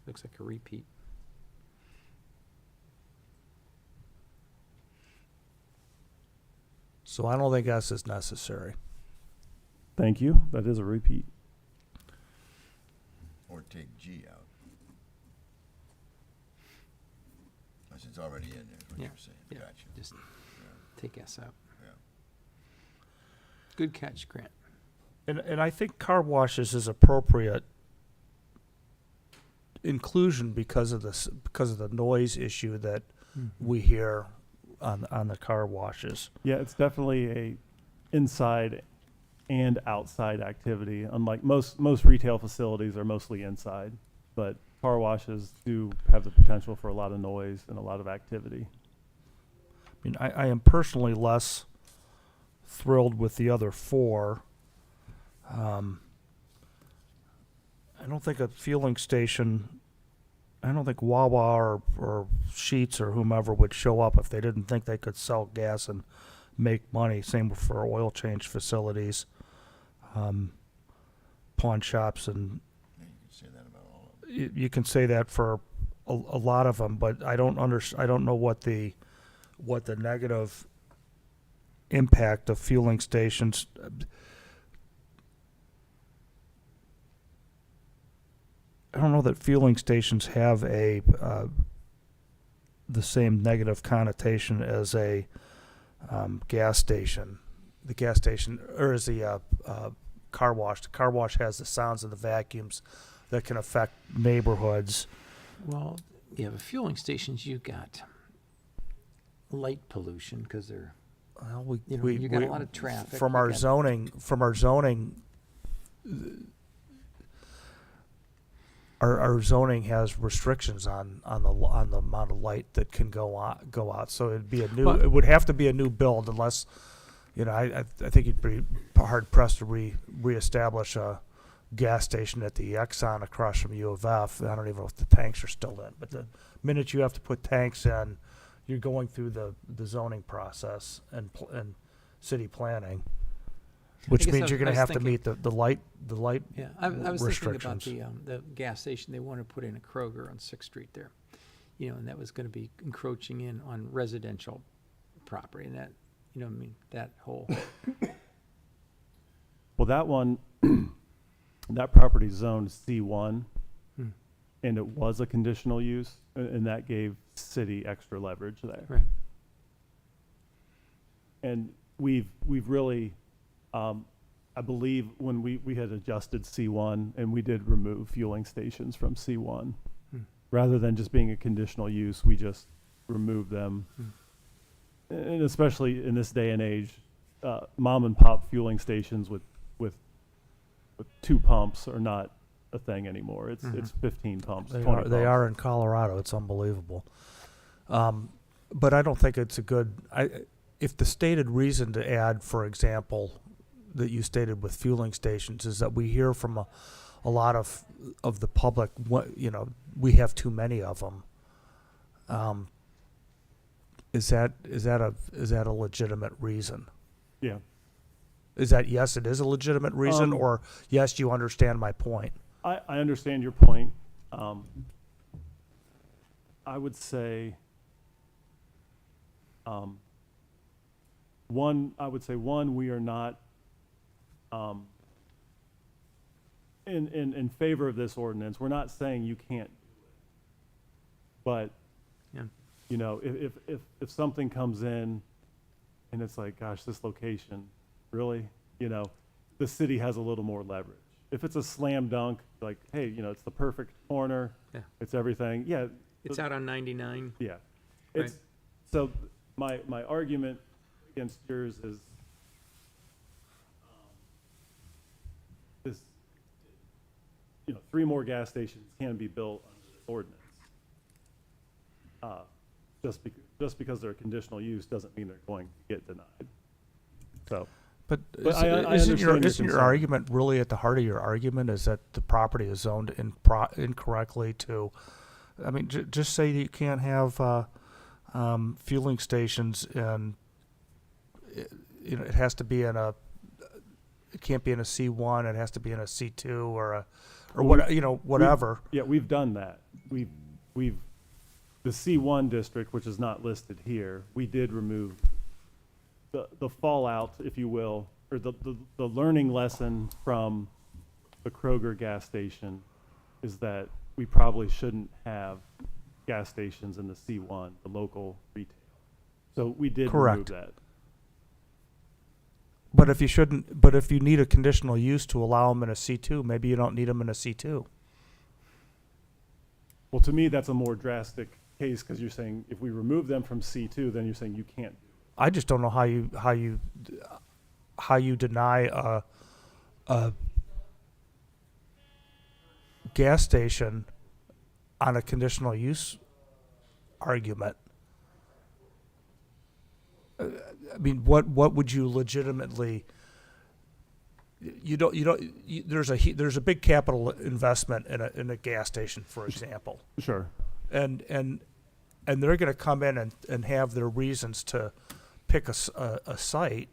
Looks like a repeat. So I don't think S is necessary. Thank you. That is a repeat. Or take G out. Unless it's already in there, is what Yeah, you're saying. yeah. Gotcha. Just take S out. Yeah. Good catch, Grant. And I think car washes is appropriate inclusion because of this, because of the noise issue that we hear on the car washes. Yeah, it's definitely a inside and outside activity. Unlike most retail facilities are mostly inside, but car washes do have the potential for a lot of noise and a lot of activity. I mean, I am personally less thrilled with the other four. I don't think a fueling station, I don't think Wawa or Sheetz or whomever would show up if they didn't think they could sell gas and make money. Same for oil change facilities, pawn shops, and Yeah, you can say that about all of them. you can say that for a lot of them, but I don't know what the negative impact of fueling stations. I don't know that fueling stations have the same negative connotation as a gas station. The gas station, or as the car wash. The car wash has the sounds of the vacuums that can affect neighborhoods. Well, yeah, the fueling stations, you got light pollution because they're, Well, You know, you got a lot of traffic, From you our got- zoning, our zoning has restrictions on the amount of light that can go out. So it'd be But- it would have to be a new build unless, I think you'd be hard pressed to reestablish a gas station at the Exxon across from U of F. I don't even know if the tanks are still in, but the minute you have to put tanks in, you're going through the zoning process and city planning, which guess means you're going I to was have to meet the light yeah. I was thinking about restrictions. the gas station. They want to put in a Kroger on 6th Street there, and that was going to be encroaching in on residential property, and that, that whole, Well, that one, that property zoned C1, Hmm. and it was a conditional use, and that gave city extra leverage there. right. And we've really, I believe when we had adjusted C1, and we did remove fueling stations from C1. Hmm. Rather than just being a conditional use, we just removed them. And especially in this day and age, mom and pop fueling stations with 2 pumps are not a thing anymore. It's 15 pumps, 20 pumps. They are in Colorado. It's unbelievable. But I don't think it's a good. If the stated reason to add, for example, that you stated with fueling stations is that we hear from a lot of the public, what, you know, we have too many of them. Is that a legitimate reason? Yeah. Is that, yes, it is a legitimate reason, or yes, you understand my point? I understand your point. I would say, one, we are not in favor of this ordinance. We're not saying you can't do it. But, Yeah. you know, if something comes in and it's like, gosh, this location, really? You know, the city has a little more leverage. If it's a slam dunk, like, hey, you know, it's the perfect corner, Yeah. it's everything, yeah. It's out on 99. Yeah. Right. It's, so my argument against yours is, this, you know, 3 more gas stations can be built under this ordinance. Just because they're conditional use doesn't mean they're going to get denied. So, But I isn't understand your your concern. argument really at the heart of your argument is that the property is zoned incorrectly to, I mean, just say that you can't have fueling stations and you know, it has to be in a, it can't be in a C1, it has to be in a C2 or what, you know, whatever. yeah, we've done that. We've, the C1 district, which is not listed here, we did remove the fallout, if you will, or the learning lesson from the Kroger gas station is that we probably shouldn't have gas stations in the C1, the local retail. So we did remove Correct. that. But if you need a conditional use to allow them in a C2, maybe you don't need them in a C2. Well, to me, that's a more drastic case because you're saying if we remove them from C2, then you're saying you can't. I just don't know how you deny a gas station on a conditional use argument. I mean, what would you legitimately? There's a big capital investment in a gas station, for example, Sure. and they're going to come in and have their reasons to pick a site.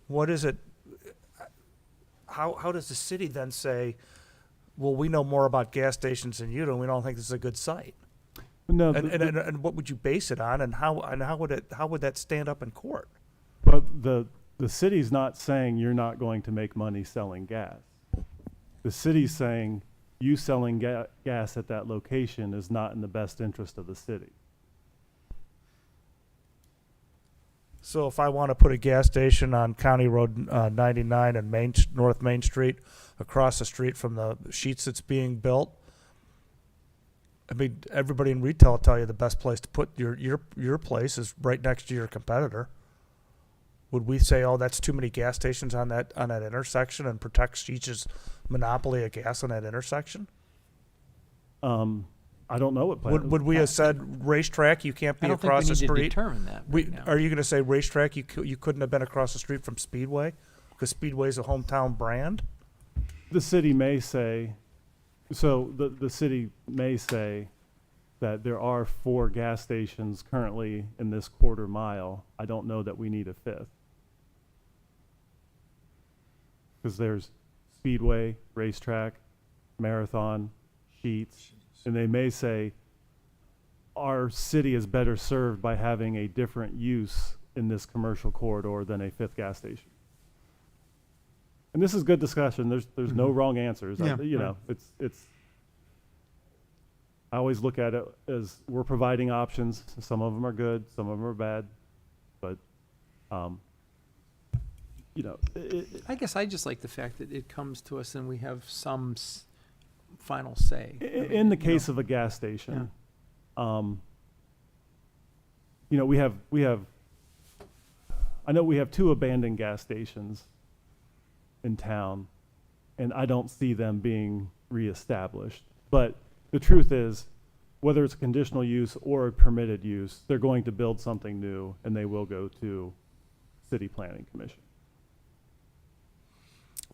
What is it? How does the city then say, well, we know more about gas stations than you do, and we don't think this is a good site? No, And what would you base it on, and how would that stand up in court? but the city's not saying you're not going to make money selling gas. The city's saying you selling gas at that location is not in the best interest of the city. So if I want to put a gas station on County Road 99 and North Main Street, across the street from the Sheets that's being built, I mean, everybody in retail will tell you the best place to put your place is right next to your competitor. Would we say, oh, that's too many gas stations on that intersection and protect Sheets' monopoly of gas on that intersection? I don't know what plan. Would we have said racetrack, you can't I be don't think we across the need to street? determine that right now. Are you going to say racetrack, you couldn't have been across the street from Speedway? Because Speedway's a hometown brand? The city may say, so the city may say that there are 4 gas stations currently in this quarter mile. I don't know that we need a 5th. Because there's Speedway, Racetrack, Marathon, Sheets, and they may say our city is better served by having a different use in this commercial corridor than a 5th gas station. And this is good discussion. There's no wrong answers. Yeah, You know, it's. I always look at it as we're providing options. Some of them are good, some of them are bad, but, you know, I guess I just like the fact that it comes to us and we have some final say. I mean, in the you case know, of a gas station, you know, we have. I know we have 2 abandoned gas stations in town, and I don't see them being reestablished. But the truth is, whether it's a conditional use or a permitted use, they're going to build something new, and they will go to City Planning Commission.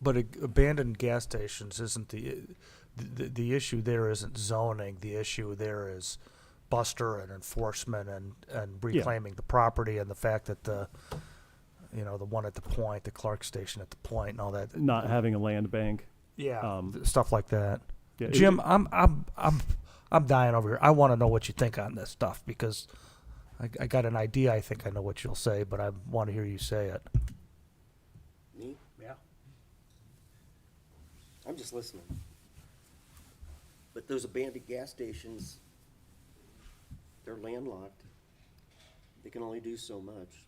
But abandoned gas stations isn't the issue there isn't zoning. The issue there is buster and enforcement and reclaiming the property and the fact that the one at the point, the Clark station at the point and all that. Not having a land bank. Yeah, stuff like that. Yeah, Jim, I'm dying over here. I want to know what you think on this stuff because I got an idea. I think I know what you'll say, but I want to hear you say it. Me? Yeah. I'm just listening. But those abandoned gas stations, they're landlocked. They can only do so much.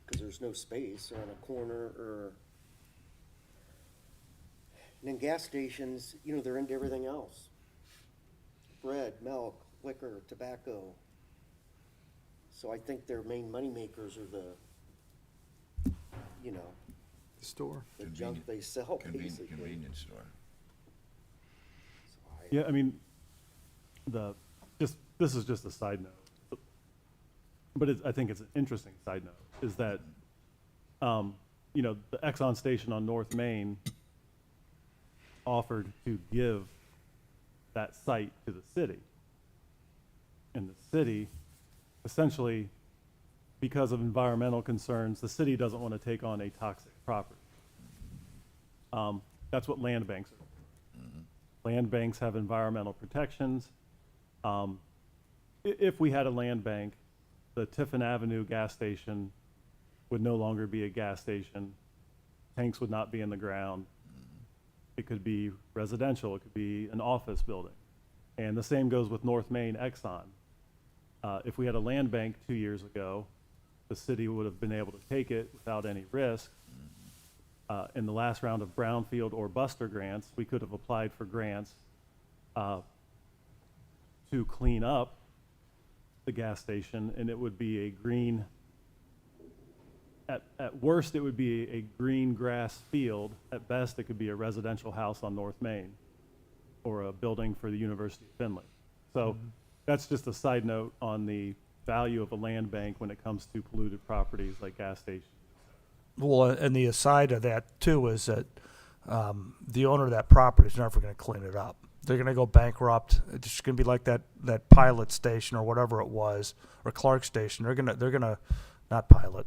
Because there's no space or on a corner or. And then gas stations, they're into everything else. Bread, milk, liquor, tobacco. So I think their main moneymakers are the Store. the junk they sell, basically. Convenience store. So I- Yeah, I mean, this is just a side note, but I think it's an interesting side note, is that, the Exxon station on North Main offered to give that site to the city. And the city, essentially, because of environmental concerns, the city doesn't want to take on a toxic property. That's what land banks are. Land banks have environmental protections. If we had a land bank, the Tiffin Avenue gas station would no longer be a gas station. Tanks would not be in the ground. It could be residential. It could be an office building. And the same goes with North Main Exxon. If we had a land bank 2 years ago, the city would have been able to take it without any risk. In the last round of brownfield or buster grants, we could have applied for grants to clean up the gas station, and it would be a green, at worst, it would be a green grass field. At best, it could be a residential house on North Main or a building for the University of Findlay. So that's just a side note on the value of a land bank when it comes to polluted properties like gas stations. Well, and the aside of that too is that the owner of that property is never going to clean it up. They're going to go bankrupt. It's just going to be like that Pilot station or whatever it was, or Clark station. They're gonna not Pilot.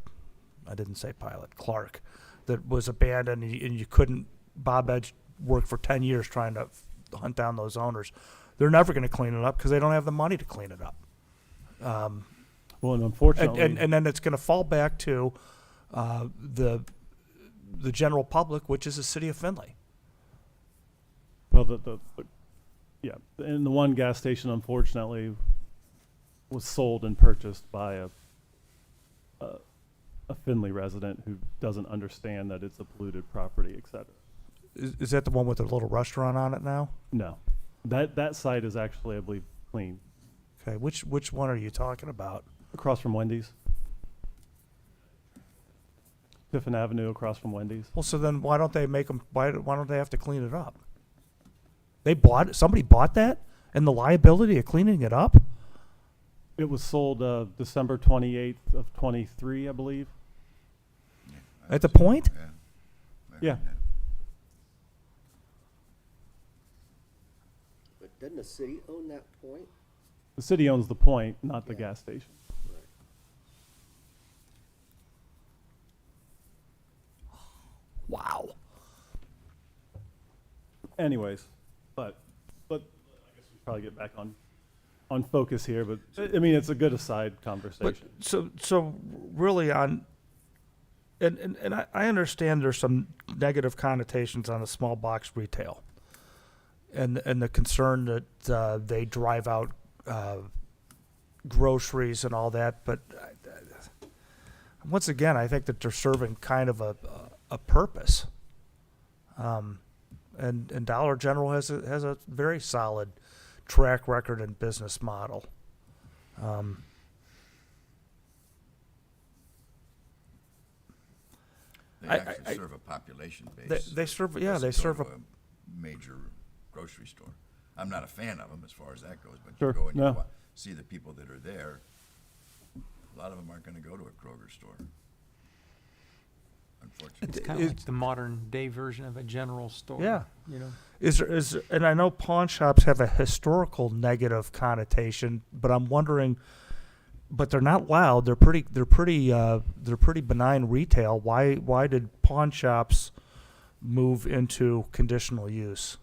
I didn't say Pilot. Clark, that was abandoned, and you couldn't. Bob Edge worked for 10 years trying to hunt down those owners. They're never going to clean it up because they don't have the money to clean it up. Well, and unfortunately, And then it's going to fall back to the general public, which is the city of Findlay. well, yeah, and the one gas station, unfortunately, was sold and purchased by a Findlay resident who doesn't understand that it's a polluted property, et cetera. Is that the one with the little restaurant on it now? No, that site is actually, I believe, clean. Okay, which one are you talking about? Across from Wendy's. Tiffin Avenue across from Wendy's. Well, so then why don't they make them? Why don't they have to clean it up? They bought it. Somebody bought that, and the liability of cleaning it up. It was sold December 28th of 23, I believe. At the point? Yeah. But doesn't the city own that point? The city owns the point, not the Yeah. gas station. Right. Wow. Anyways, but I guess we probably get back on focus here. But I mean, it's a good aside But conversation. so really on, and I understand there's some negative connotations on the small box retail, and the concern that they drive out groceries and all that. But once again, I think that they're serving kind of a purpose. And Dollar General has a very solid track record and business model. They I- actually I- serve a population base. They serve, yeah, Doesn't they go serve to a, major grocery store. I'm not a fan of them as far as that goes, but Sure, you go and you no. see the people that are there. A lot of them aren't going to go to a Kroger store. unfortunately. It's kind of like the modern day version of a general store. Yeah. You know. And I know pawn shops have a historical negative connotation, but I'm wondering, but they're not loud. They're pretty benign retail. Why did pawn shops move into conditional use?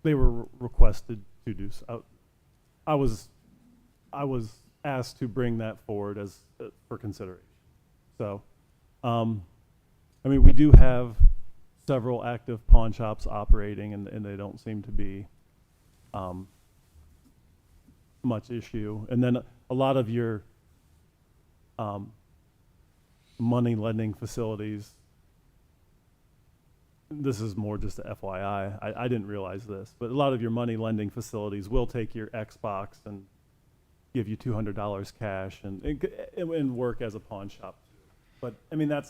They were requested to do so. I was asked to bring that forward as for consideration. So, I mean, we do have several active pawn shops operating, and they don't seem to be much issue. And then a lot of your money lending facilities. This is more just a FYI. I didn't realize this, but a lot of your money lending facilities will take your Xbox and give you $200 cash and work as a pawn shop. But I mean, that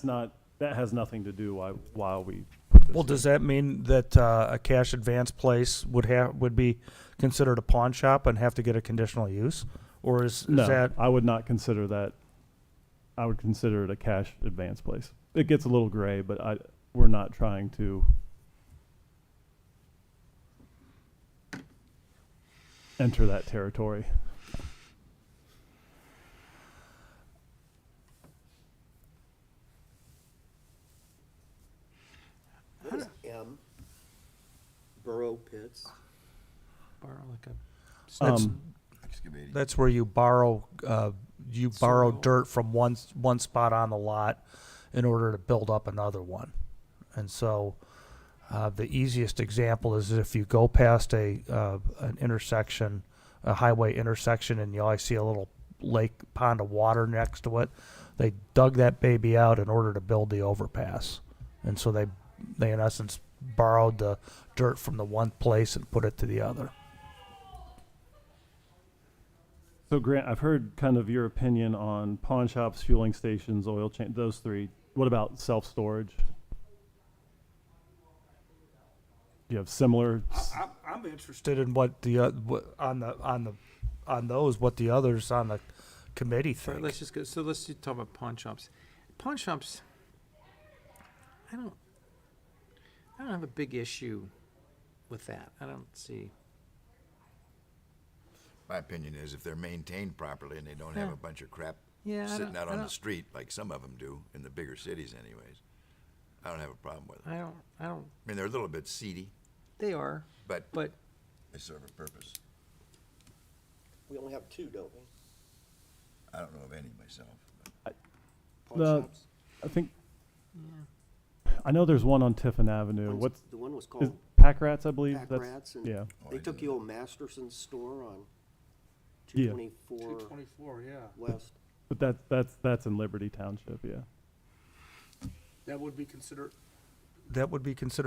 has nothing to do while we put this. Well, does that mean that a cash advance place would be considered a pawn shop and have to get a conditional use, or is No, that? I would not consider that. I would consider it a cash advance place. It gets a little gray, but we're not trying to enter that territory. What is M? Burrow pits. Borrow like a. That's, Excavating. that's where you borrow Soil. dirt from one spot on the lot in order to build up another one. And so the easiest example is if you go past an intersection, a highway intersection, and you always see a little lake pond of water next to it. They dug that baby out in order to build the overpass. And so they in essence borrowed the dirt from the one place and put it to the other. So Grant, I've heard kind of your opinion on pawn shops, fueling stations, oil change, those three. What about self-storage? Do you have similar? I'm interested in what the on those what the others on the committee So think. let's just go. So let's just talk about pawn shops. Pawn shops. I don't have a big issue with that. I don't see. My opinion is if they're maintained properly and they don't have Yeah. a bunch of crap Yeah, sitting out I on the don't- street like some of them do in the bigger cities anyways, I don't have a problem with it. I don't. I mean, they're a little bit seedy, They are, but but they serve a purpose. We only have two, don't we? I don't know of any myself. Pawn The- shops. I think yeah. I know there's one on Tiffin Avenue. What's The one was is called Pack Rats, I believe. Pack Rats, and yeah. Oh, they I took didn't the know. old Masterson's store on Yeah. 224 yeah. West. But that's in Liberty Township, yeah. That would be considered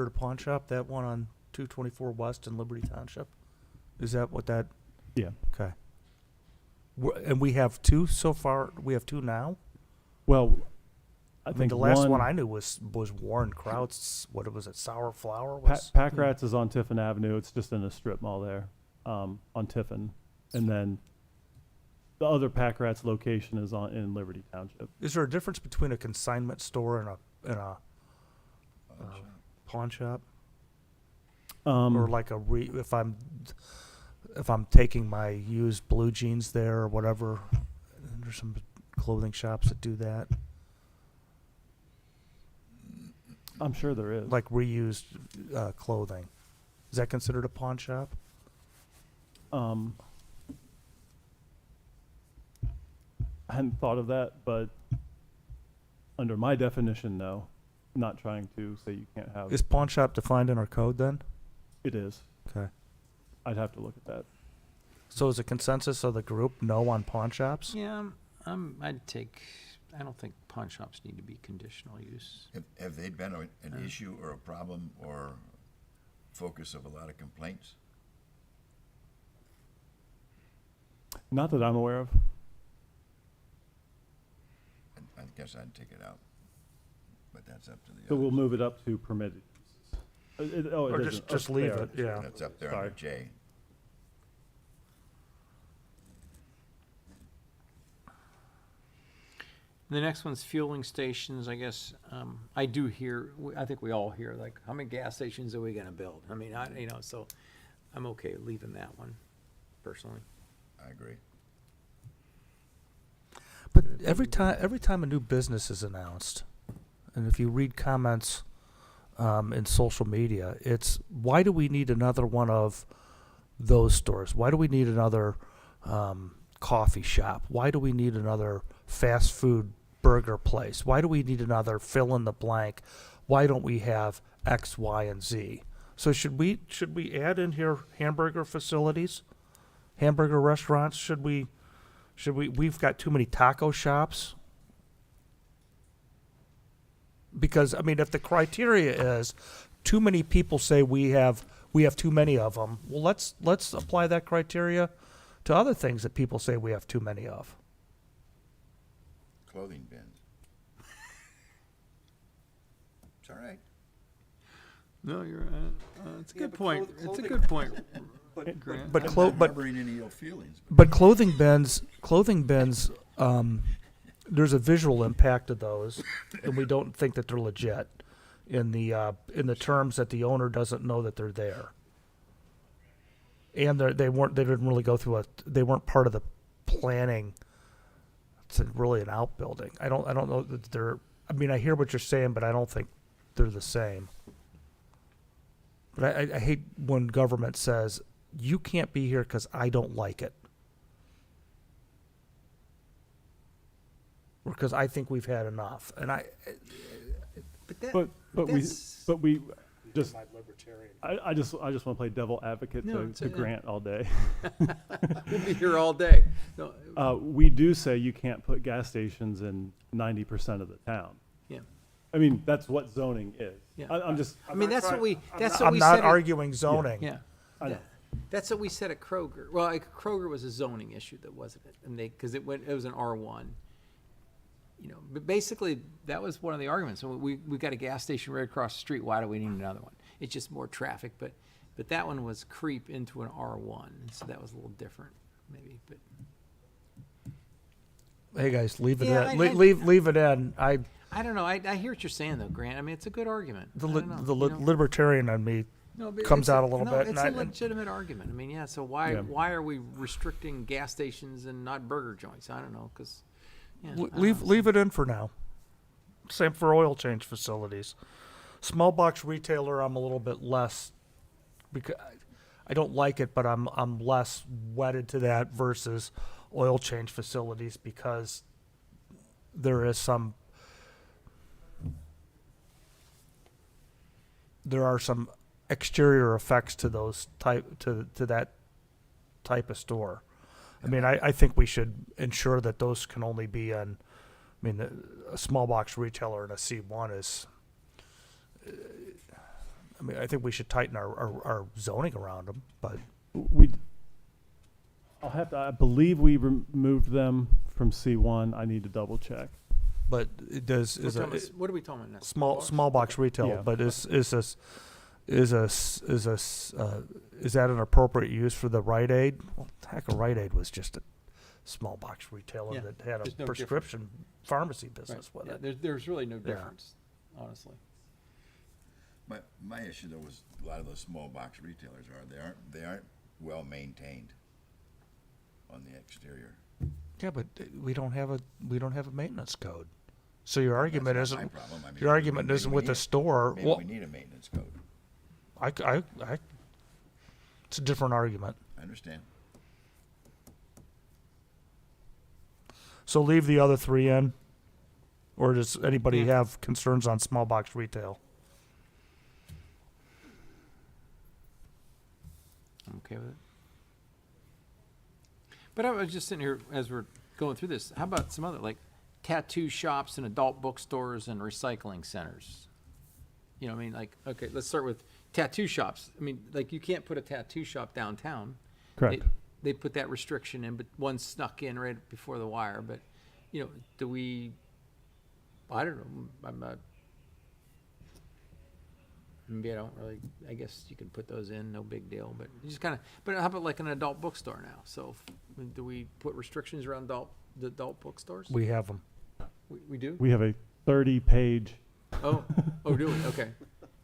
a pawn shop, that one on 224 West in Liberty Township? Is that what that, Yeah. okay. And we have two so far, we have two now? Well, I I mean, think the last one I knew was Warren Kraut's, what was it, Sour Flower? Pack Rats is on Tiffin Avenue. It's just in a strip mall there, on Tiffin, and then the other Pack Rats location is in Liberty Township. Is there a difference between a consignment store and a pawn shop? Or like if I'm taking my used blue jeans there or whatever, there's some clothing shops that do that, I'm sure there is. like reused clothing. Is that considered a pawn shop? I hadn't thought of that, but under my definition, no. Not trying to say you can't have. Is pawn shop defined in our code then? It is. Okay. I'd have to look at that. So is a consensus of the group no on pawn shops? Yeah, I'd take. I don't think pawn shops need to be conditional use. Have they been an issue or a problem or focus of a lot of complaints? Not that I'm aware of. I guess I'd take it out, but that's up to the So we'll others. move it up to permitted uses. It Or isn't. just Oh, leave they are. it, yeah. That's up there Sorry. under J. And the next one's fueling stations, I guess. I do hear, I think we all hear, like, how many gas stations are we gonna build? I mean, so I'm okay leaving that one, personally. I agree. But every time a new business is announced, and if you read comments in social media, it's why do we need another one of those stores? Why do we need another coffee shop? Why do we need another fast food burger place? Why do we need another fill in the blank? Why don't we have X, Y, and Z? So should we add in here hamburger facilities, hamburger restaurants? We've got too many taco shops. Because I mean, if the criteria is too many people say we have too many of them, well, let's apply that criteria to other things that people say we have too many of. Clothing bins. It's all right. No, you're, it's a Yeah, good but point. clothing- It's a good point, But Grant. But I'm not but harboring any ill feelings. but clothing bins, there's a visual impact of those, and we don't think that they're legit in the terms that the owner doesn't know that they're there. And they didn't really go through they weren't part of the planning. It's really an outbuilding. I don't know that they're, I mean, I hear what you're saying, but I don't think they're the same. But I hate when government says, you can't be here because I don't like it. Or because I think we've had enough. And But But we just, libertarian. I just want to play devil advocate No, to, it's to Grant all day. we'll be here all day. No, We do say you can't put gas stations in 90% of the town. yeah. I mean, that's what zoning is. Yeah. I'm just, I mean, that's what we I'm said. not at- arguing zoning. Yeah. I know. That's what we said at Kroger. Well, Kroger was a zoning issue that wasn't it, and because it was an R1. You know, but basically that was one of the arguments. So we got a gas station right across the street. Why do we need another one? It's just more traffic, but that one was creep into an R1, so that was a little different, maybe. But Hey guys, leave it Yeah, in. I- Leave it in. I don't know. I hear what you're saying though, Grant. I mean, it's a good argument. The I li- don't know, the you li- know? libertarian on me No, but comes it's out a little bit, It's and a I- legitimate argument. I mean, yeah. So why Yeah. why are we restricting gas stations and not burger joints? I don't know, because yeah, leave it in for now. Same for oil change facilities. Small box retailer, I'm a little bit less because I don't like it, but I'm less wedded to that versus oil change facilities because there are some exterior effects to those to that type of store. I mean, I think we should ensure that those can only be on. I mean, a small box retailer in a C1 is. I mean, I think we should tighten our zoning around them, but I believe we removed them from C1. I need to double check. it does is a what are we talking about now? small box retail. Yeah. But is that an appropriate use for the Rite Aid? Well, heck, a Rite Aid was just a small box retailer Yeah, that had a there's no prescription pharmacy Right. business with Yeah, it. there's really no Yeah. difference, honestly. My issue though was a lot of those small box retailers they aren't well maintained on the exterior. Yeah, but we don't have a maintenance code. So your argument That's not my isn't problem. I mean, your argument maybe isn't we with the need- store. Maybe Well, we need a maintenance code. it's a different argument. I understand. So leave the other three in, or does anybody Yeah. have concerns on small box retail? I'm okay with it. But I was just sitting here as we're going through this. How about some other, like tattoo shops and adult bookstores and recycling centers? You know, I mean, like, okay, let's start with tattoo shops. I mean, like, you can't put a tattoo shop downtown. Correct. They put that restriction in, but one snuck in right before the wire. But, you know, I don't know. I'm not. Maybe I don't really. I guess you can put those in, no big deal. But you just kind of. But how about like an adult bookstore now? So, do we put restrictions around the adult bookstores? We have them. We do? We have a 30-page, Oh, do we? Okay.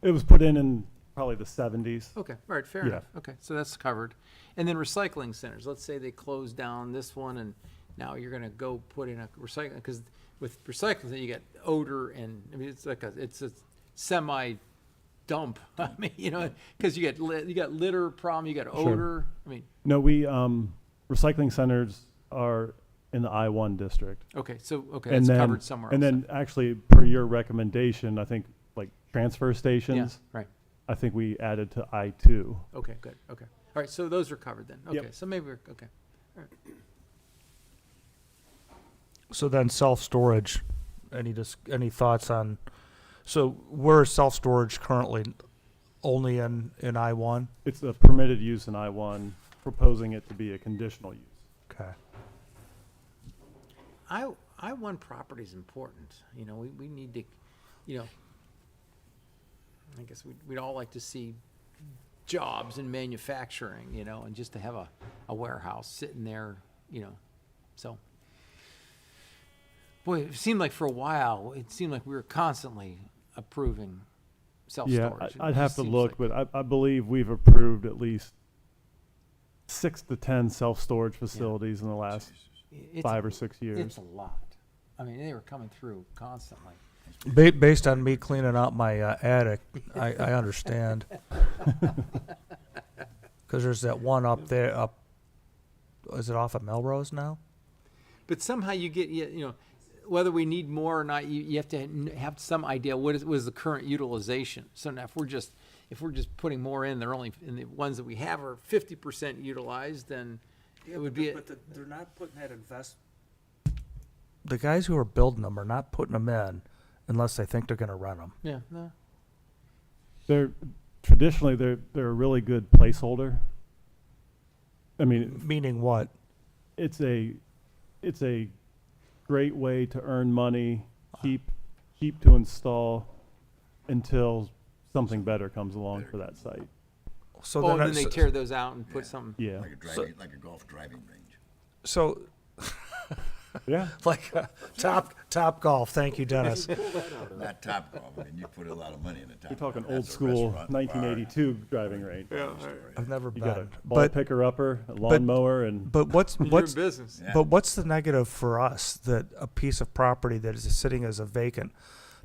it was put in probably the 70s. Okay, all right, fair Yeah. enough. Okay, so that's covered. And then recycling centers, let's say they close down this one and now you're gonna go put in a recycling, because with recycling, you get odor and, I mean, it's a semi dump. I mean, you know, because you got litter problem, you got odor. I mean, No, recycling centers are in the I-1 district. okay, And that's then, covered somewhere else. and then actually, per your recommendation, I think, like, transfer Yeah, stations, right. I think we added to I-2. Okay, good, okay. All right, so those are covered then. Yep. Okay, so maybe we're, okay. So then self-storage, any thoughts on, so where is self-storage currently? Only in I-1? It's a permitted use in I-1, proposing it to be a conditional use. Okay. I-1 property is important. You know, we need to, you know, I guess we'd all like to see jobs in manufacturing, you know, and just to have a warehouse sitting there, you know, so. Boy, it seemed like for a while, it seemed like we were constantly approving Yeah, self-storage. It I'd have just to seems look, like- but I believe we've approved at least 6 to 10 self-storage facilities in the last It's- 5 or 6 It's years. a lot. I mean, they were coming through constantly. Based on me cleaning out my attic, I understand. Because there's that one up there, is it off of Melrose now? But somehow you get, you know, whether we need more or not, you have to have some idea what was the current utilization. So now if we're just putting more in, they're only, and the ones that we have are 50% utilized, then it would be, they're not putting that the guys who are building them are not putting them in unless they think they're going to rent them. yeah, no. They're traditionally they're a really good placeholder. I mean, Meaning what? it's a great way to earn money, cheap to install until something better comes along for that site. So Oh, and then it's- they tear those out and put something. Yeah, Like a golf driving range. So yeah. like top golf. Thank you, Dennis. Not Top Golf, I mean, you put a lot of money in a Top We're Golf. talking That's old a school restaurant, bar, 1982 driving range. I've never You got a been. ball But picker upper, a lawnmower, and but what's You're in what's business. Yeah. but what's the negative for us that a piece of property that is sitting as a vacant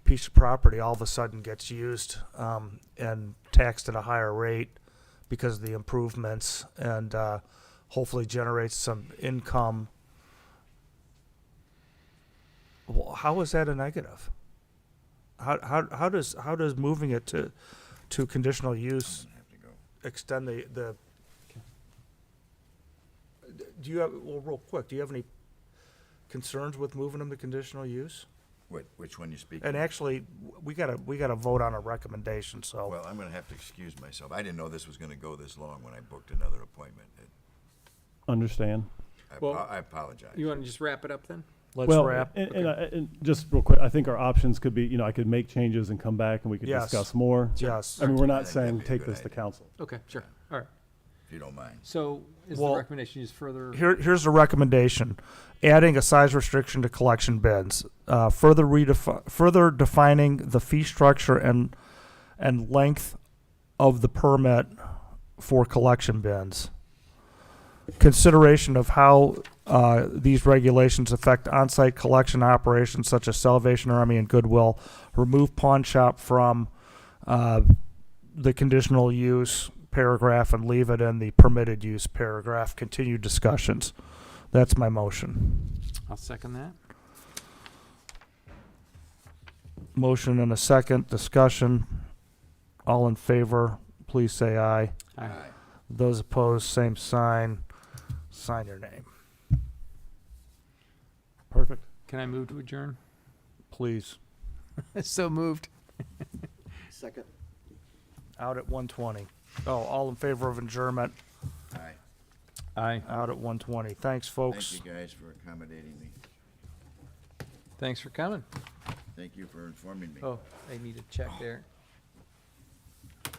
piece of property all of a sudden gets used and taxed at a higher rate because of the improvements and hopefully generates some income? Well, how is that a negative? How does moving it to conditional use Have to go. extend the do you have, well, real quick, do you have any concerns with moving them to conditional use? Which one you speak? And actually, we gotta vote on a recommendation, so. Well, I'm gonna have to excuse myself. I didn't know this was gonna go this long when I booked another appointment. understand. Well, I apologize. You want to just wrap it up then? Let's Well, wrap. and just real quick, I think our options could be, I could make changes and come back and we could Yes. discuss more. Yes. I mean, we're I not think saying that'd be a take good this to idea. council. Okay, sure. All right. If you don't mind. So is Well, the recommendation just further? Here's the recommendation: adding a size restriction to collection bins, further defining the fee structure and length of the permit for collection bins. Consideration of how these regulations affect on-site collection operations such as Salvation Army and Goodwill. Remove pawn shop from the conditional use paragraph and leave it in the permitted use paragraph. Continued discussions. That's my motion. I'll second that. Motion and a second. Discussion. All in favor, please say aye. Aye. Those opposed, same sign. Sign your name, Perfect. Can I move to adjourn? please. So moved. Second. Out at 1:20. Oh, all in favor of adjournment. Aye. Aye. Out at 1:20. Thanks, folks. Thank you guys for accommodating me. Thanks for coming. Thank you for informing me. Oh, I need to check there.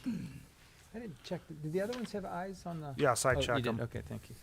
I didn't check. Did the other ones have eyes on the? Yes, I Oh, check you did? them. Okay, thank you.